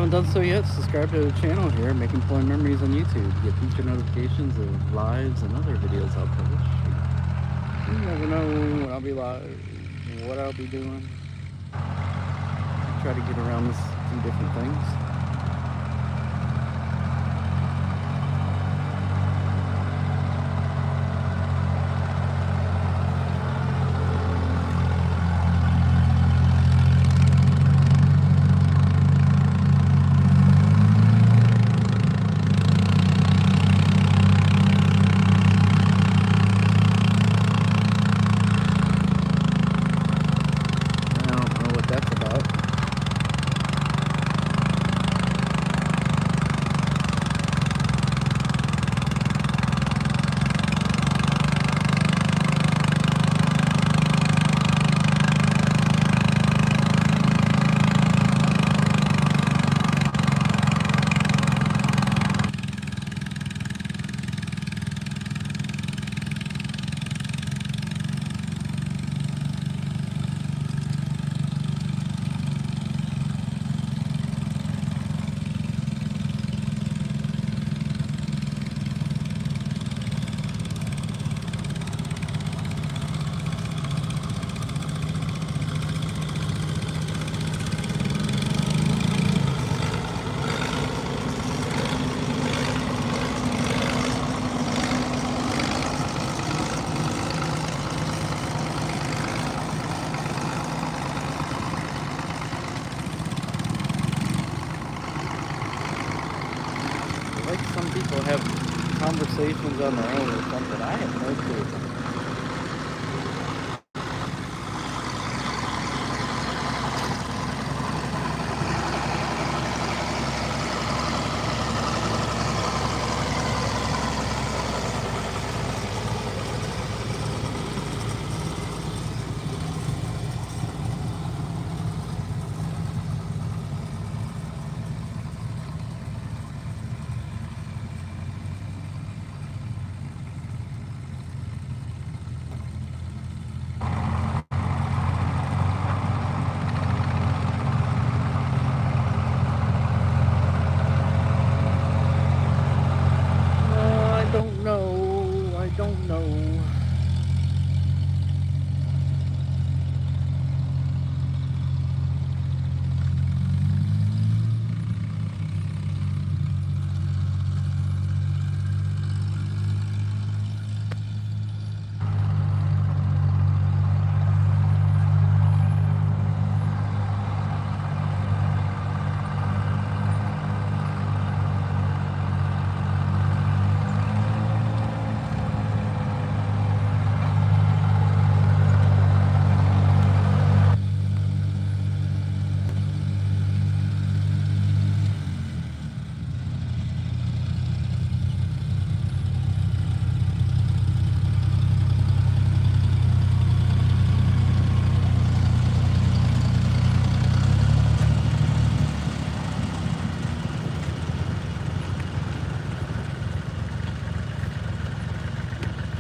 haven't done so yet, subscribe to the channel here, Making Pulling Memories on YouTube. Get future notifications of lives and other videos I'll publish. You never know when I'll be live, what I'll be doing. Try to get around this few different things. Some people have conversations on their own or something. I have no clue. I don't know.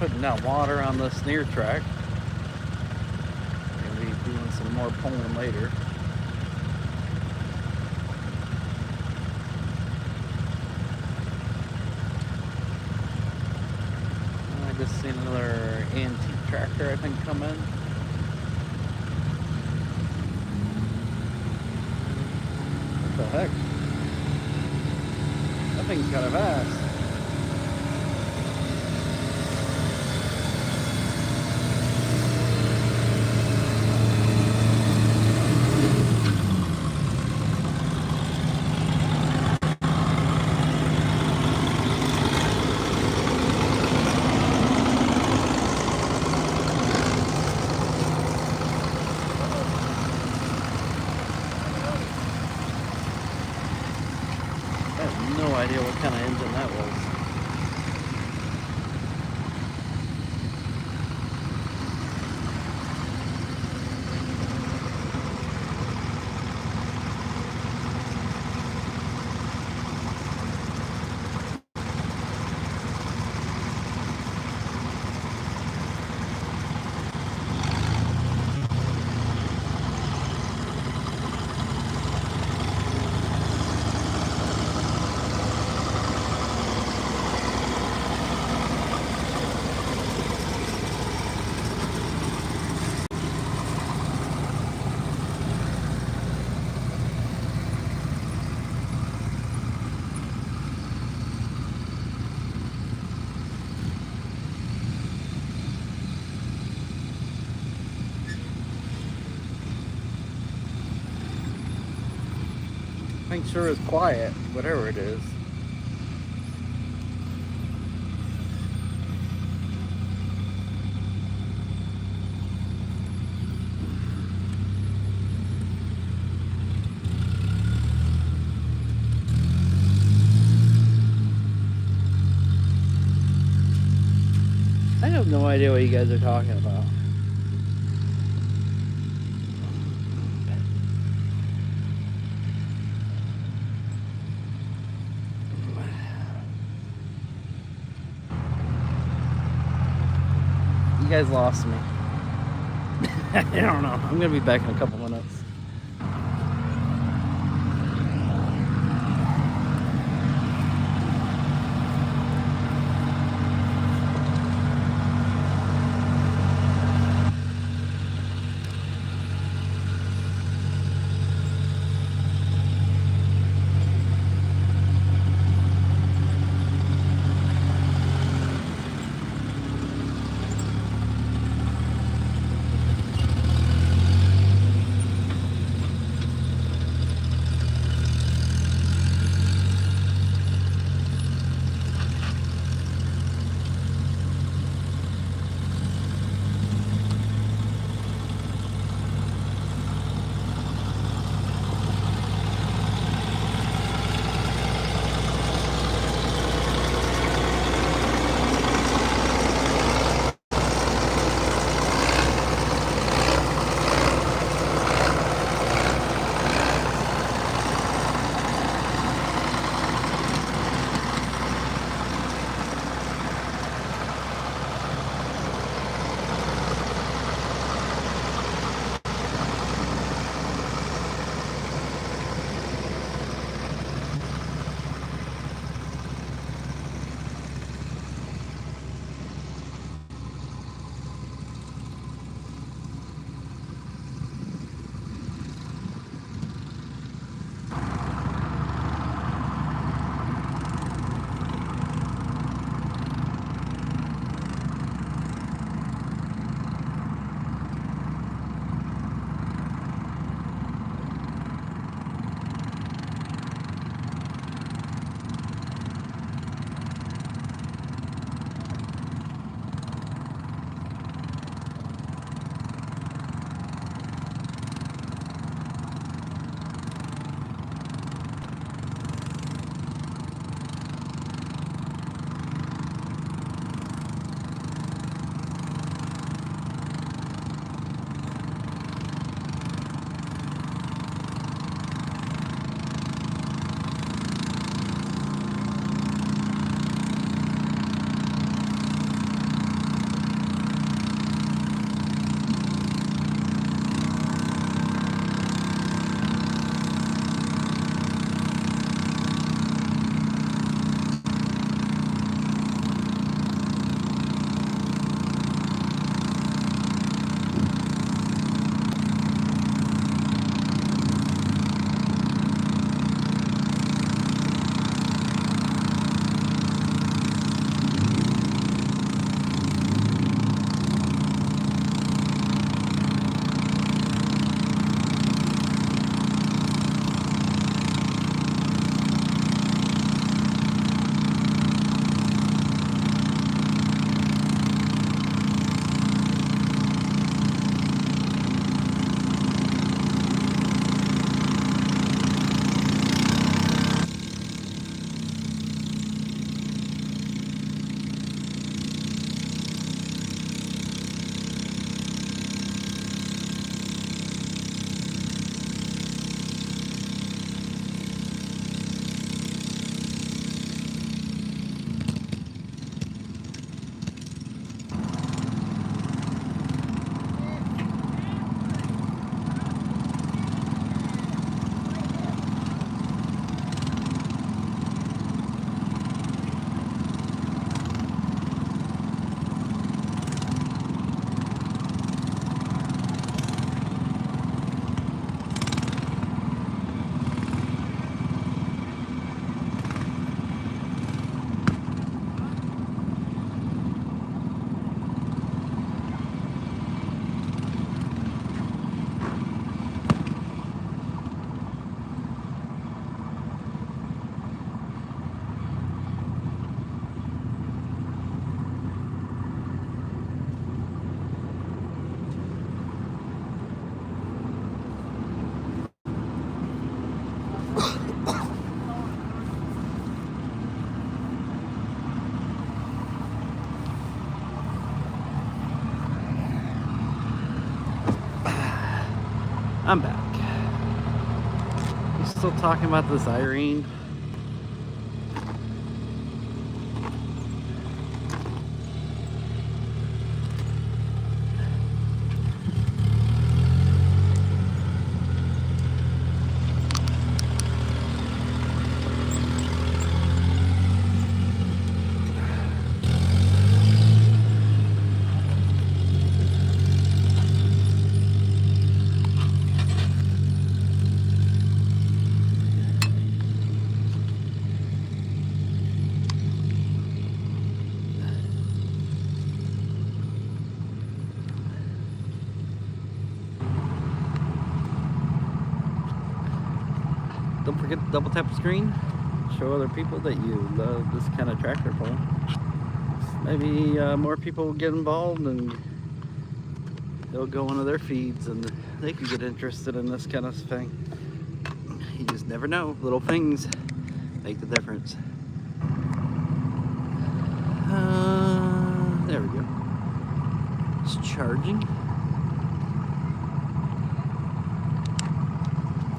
Putting that water on the snare track. Gonna be doing some more pulling later. I just seen another antique tractor, I think, come in. What the heck? That thing's kind of fast. No idea what kind of engine that was. thing sure is quiet, whatever it is. I have no idea what you guys are talking about. You guys lost me. I don't know. I'm gonna be back in a couple minutes. I'm back. You still talking about this Irene? Don't forget to double tap the screen. Show other people that you love this kind of tractor pull. Maybe more people will get involved and they'll go into their feeds and they can get interested in this kind of thing. You just never know. Little things make the difference. There we go. It's charging.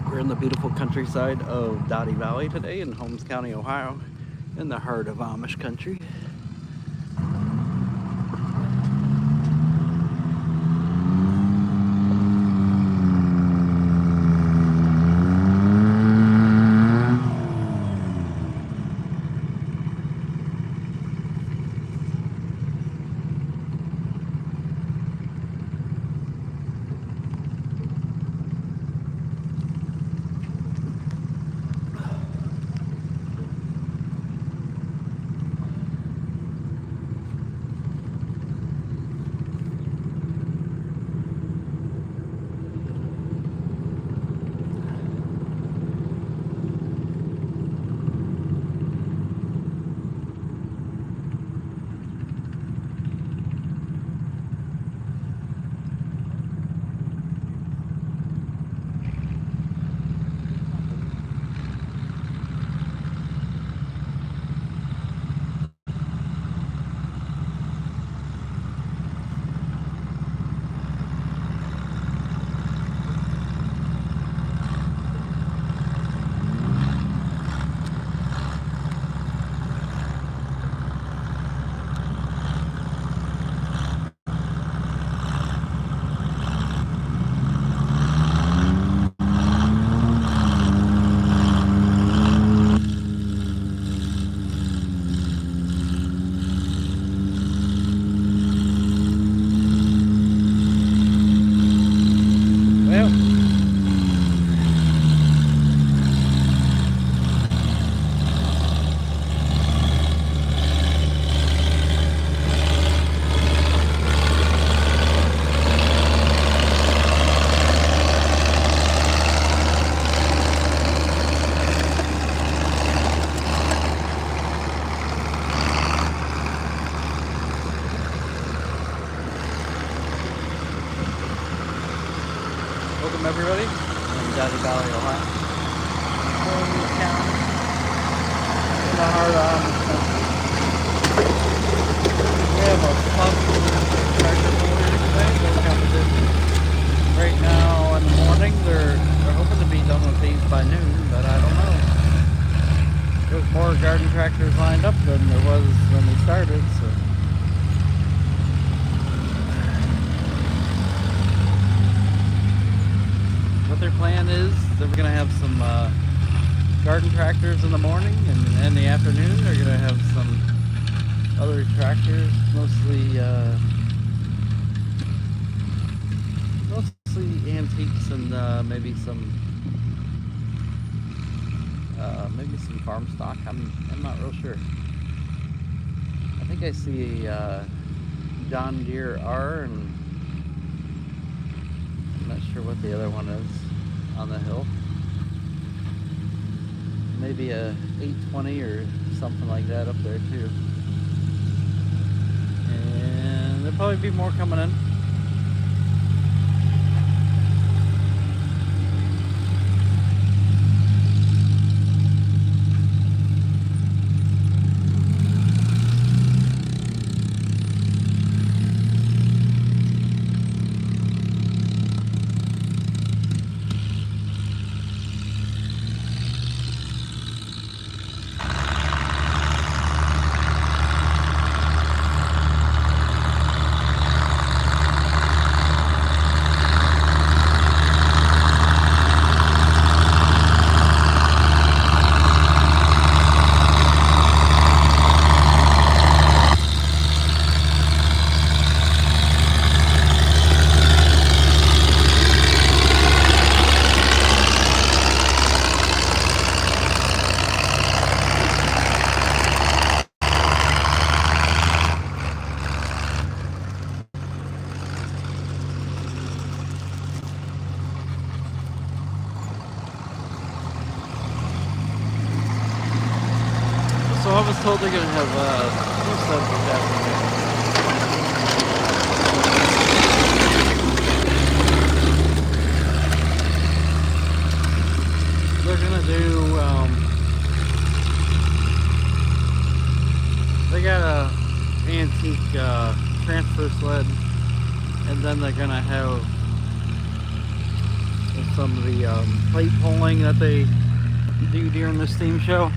We're in the beautiful countryside of Doughty Valley today in Holmes County, Ohio, in the heart of Amish country. Welcome everybody in Doughty Valley, Ohio. Holmes County, in the heart of Amish country. We have a pump tractor puller here today, no competition. Right now in the morning, they're hoping to be done with these by noon, but I don't know. There's more garden tractors lined up than there was when we started, so. What their plan is, they're going to have some garden tractors in the morning, and in the afternoon they're going to have some other tractors, mostly antiques and maybe some farm stock. I'm not real sure. I think I see a John Deere R, and I'm not sure what the other one is on the hill. Maybe a 820 or something like that up there too. And there'll probably be more coming in. told they're gonna have two sleds this afternoon. They're gonna do. They got a antique transfer sled, and then they're gonna have some of the plate pulling that they do during the steam show.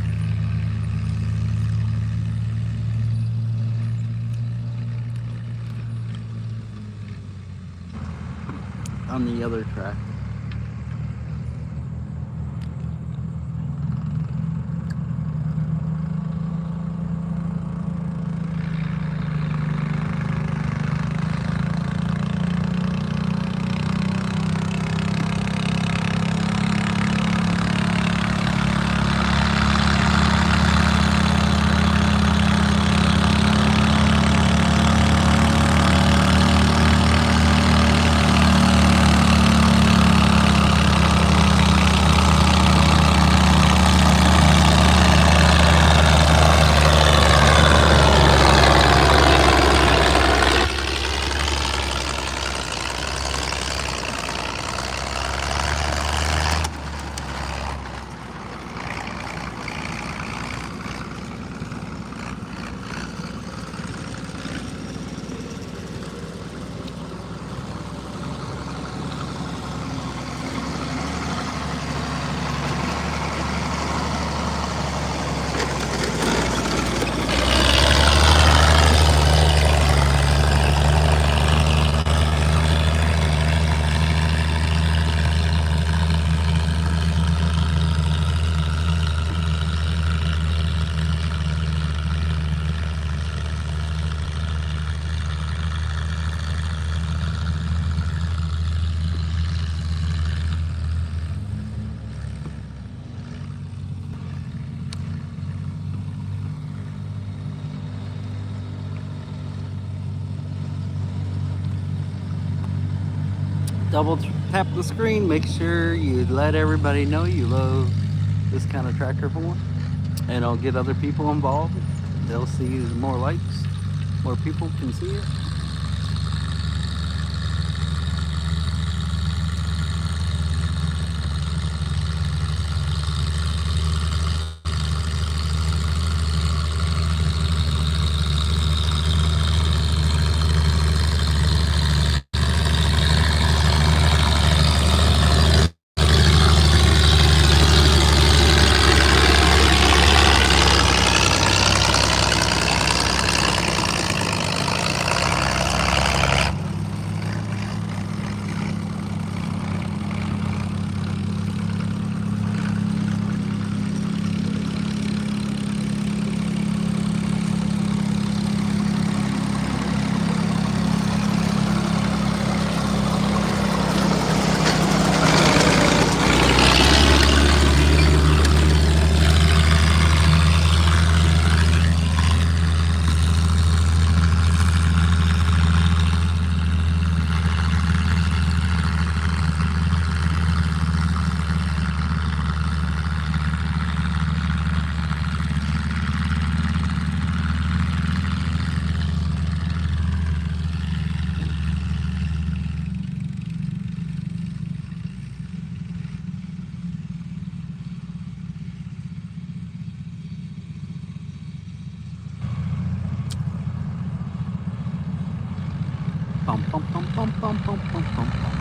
On the other track. Double tap the screen, make sure you let everybody know you love this kind of tractor pull, and it'll get other people involved. They'll see more likes, more people can see it. Bum, bum, bum, bum, bum, bum, bum, bum, bum.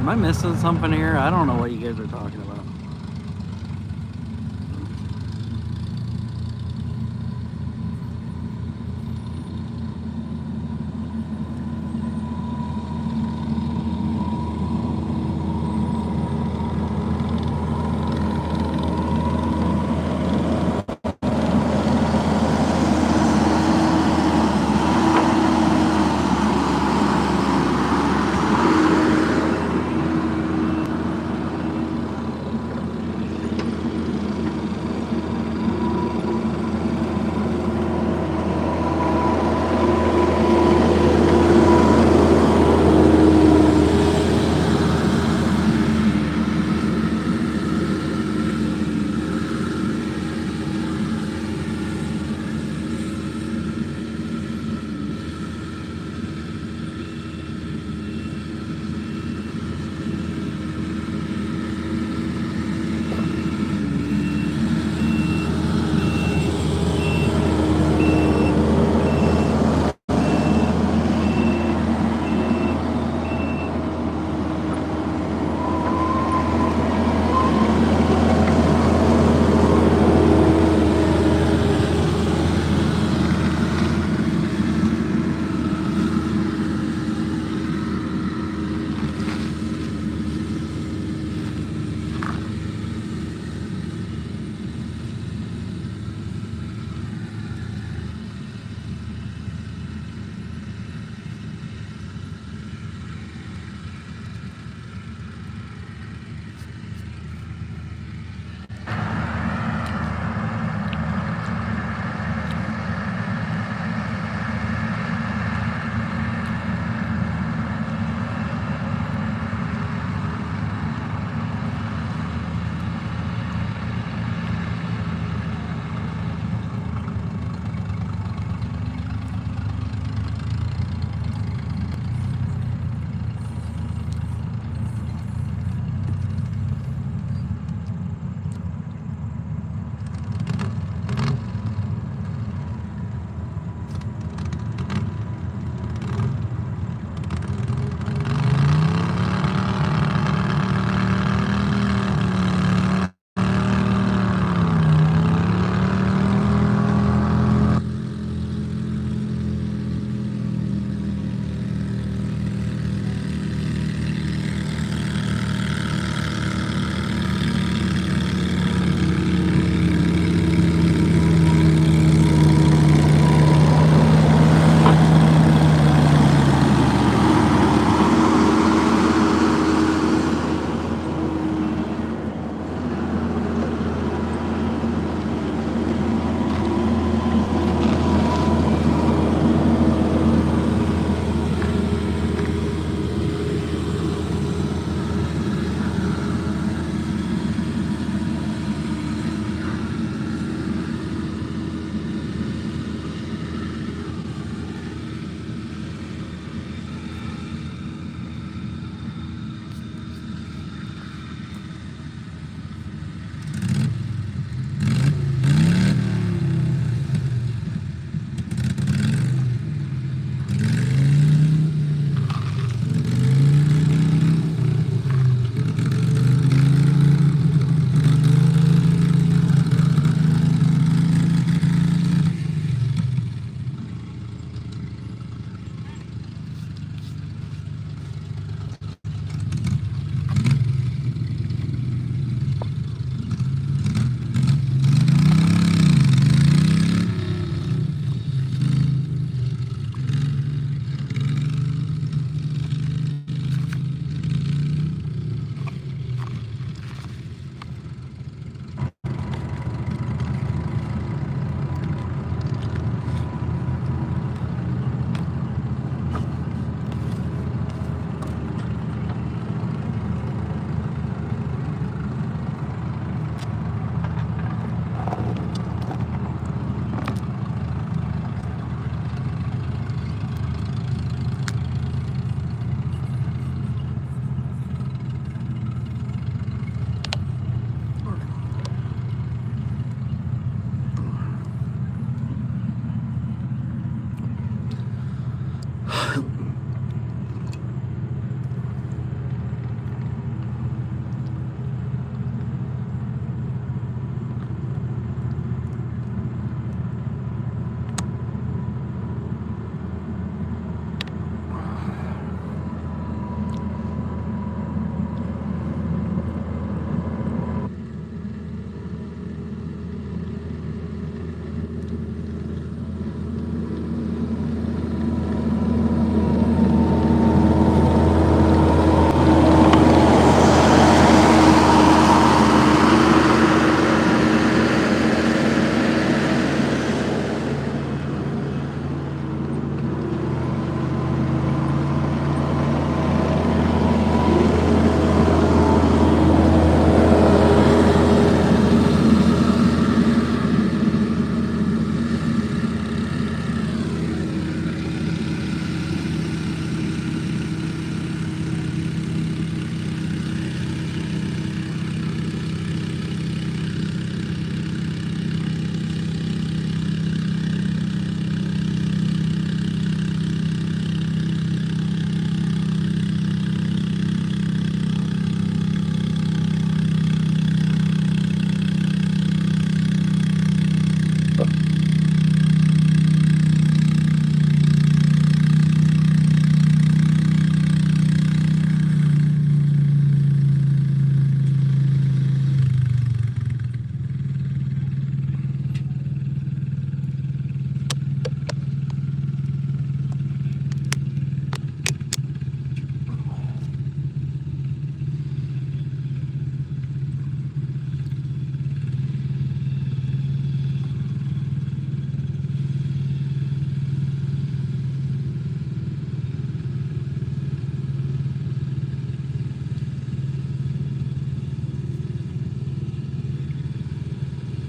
Am I missing something here? I don't know what you guys are talking about.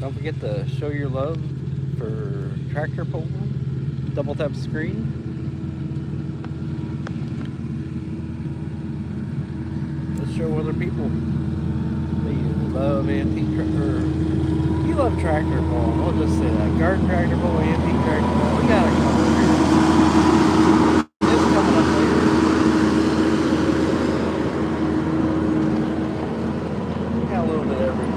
Don't forget to show your love for tractor pulling. Double tap screen. Let's show other people that you love antique tractor. You love tractor pulling. We'll just say that. Garden tractor pull, antique tractor pull. We got a couple here. It's coming up later. We got a little bit of everything.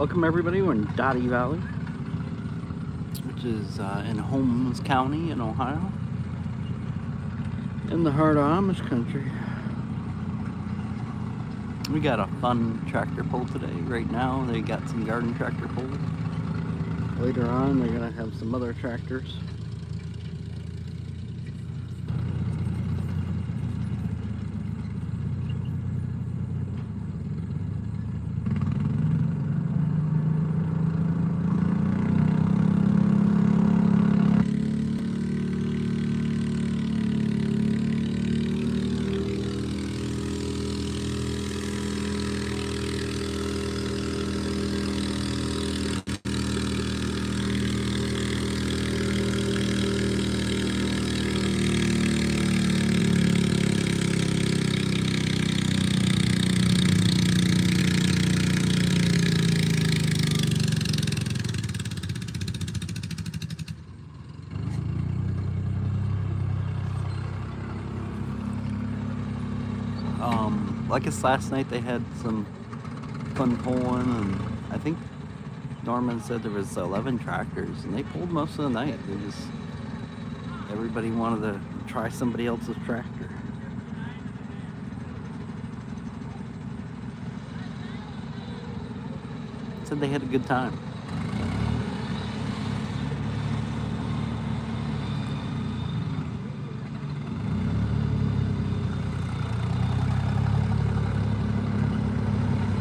Welcome everybody, we're in Doughty Valley, which is in Holmes County in Ohio, in the heart of Amish country. We got a fun tractor pull today. Right now they got some garden tractor pulls. Later on they're going to have some other tractors. I guess last night they had some fun pulling, and I think Norman said there was 11 tractors, and they pulled most of the night. Everybody wanted to try somebody else's tractor. Said they had a good time.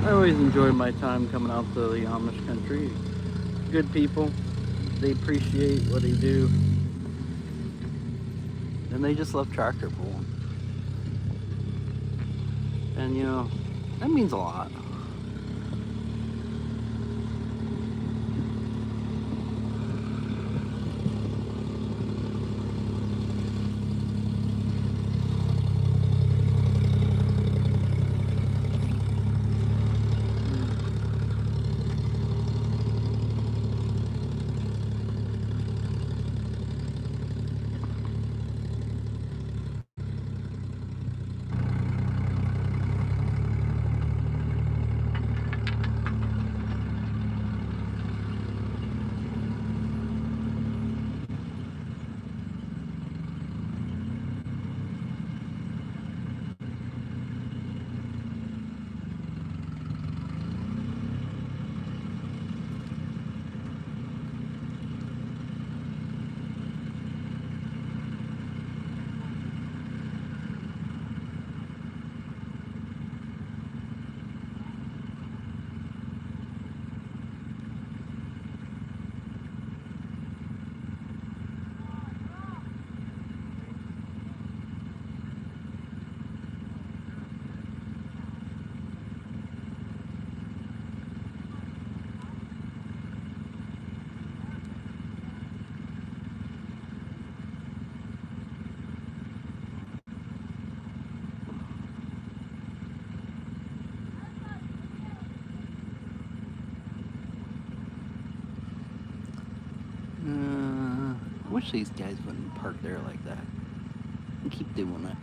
I always enjoy my time coming out to the Amish country. Good people, they appreciate what they do, and they just love tractor pulling. And you know, that means a lot. I wish these guys wouldn't park there like that and keep doing it.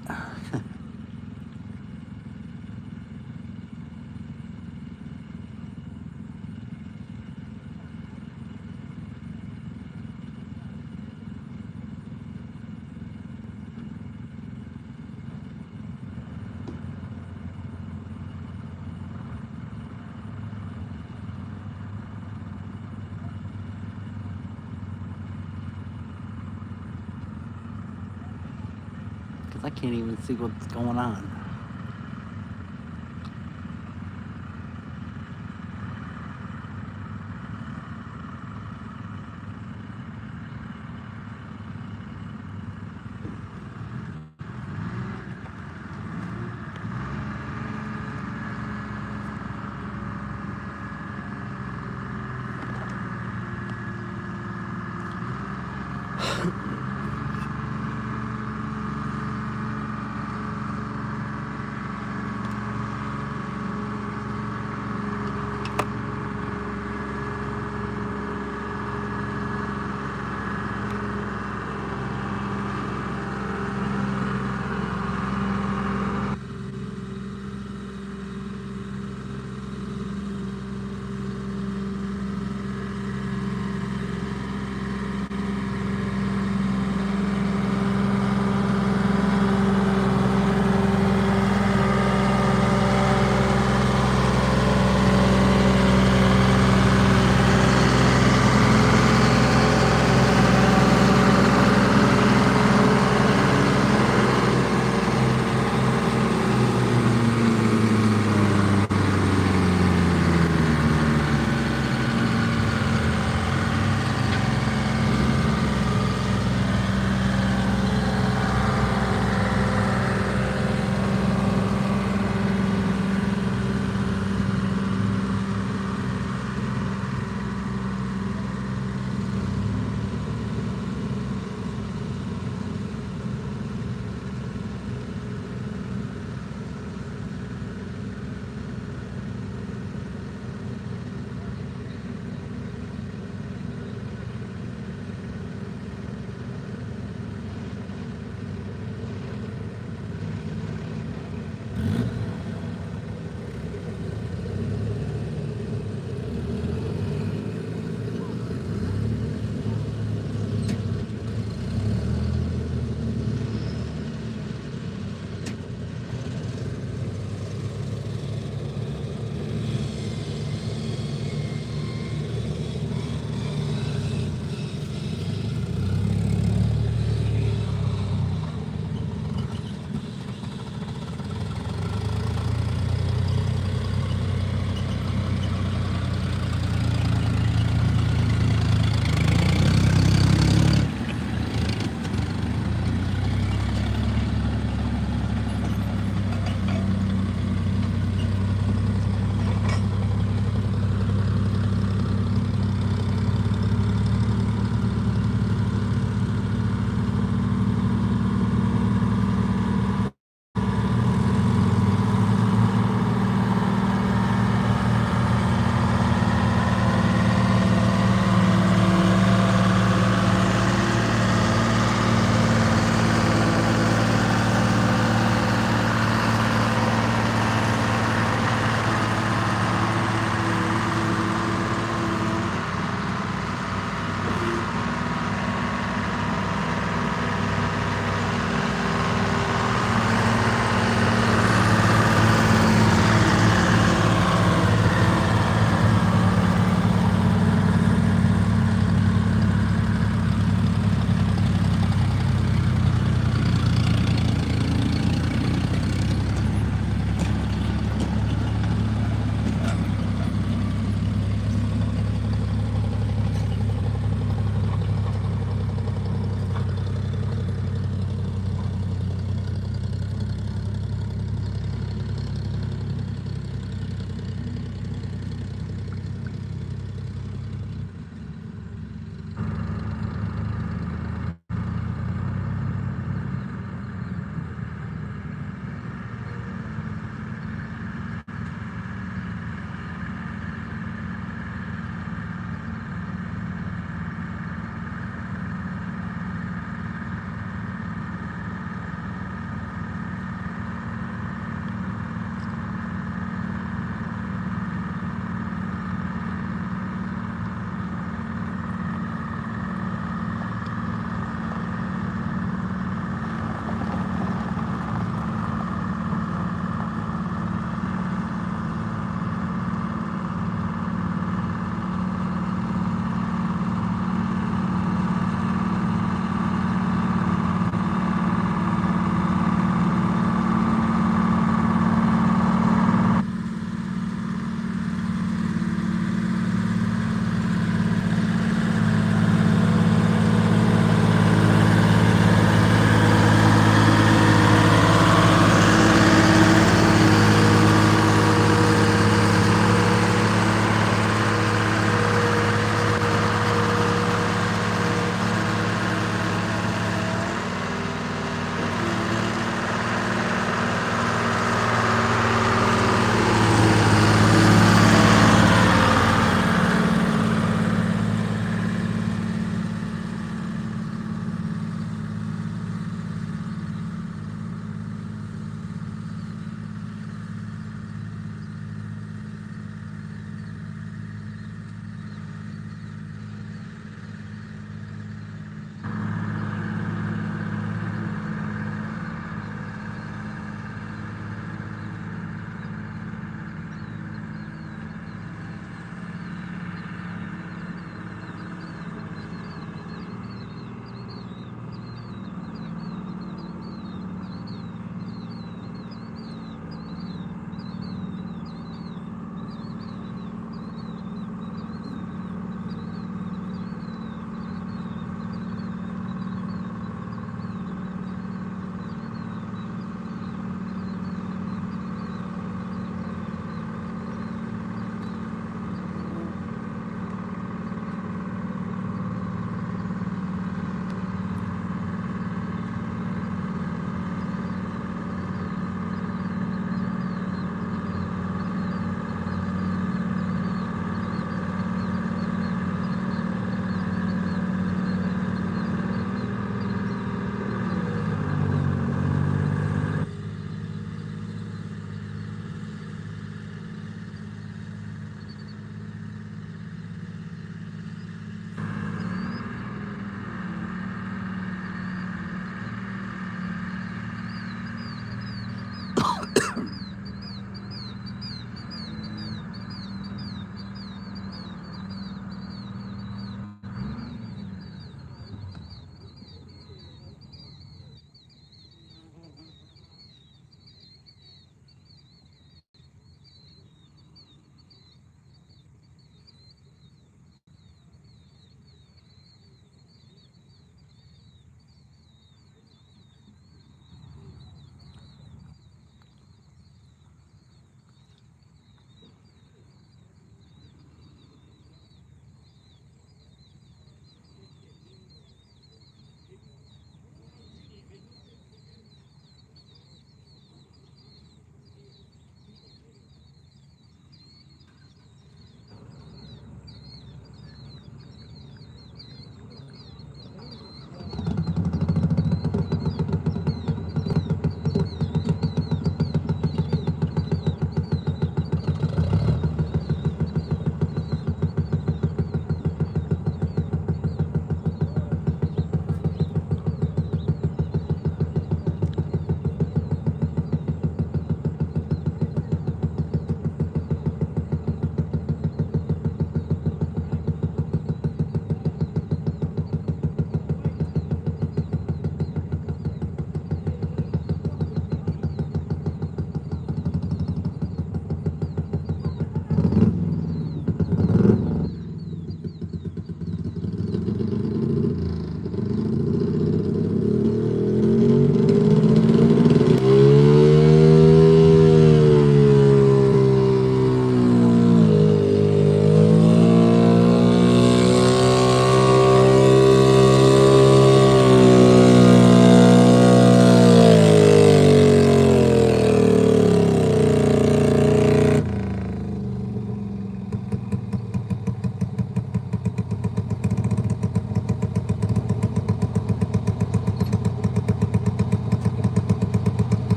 I can't even see what's going on.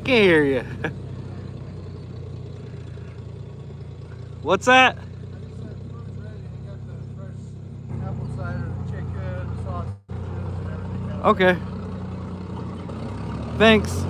Can't hear you. What's that? Apple cider, chicken, sausages, and everything else. Okay. Thanks.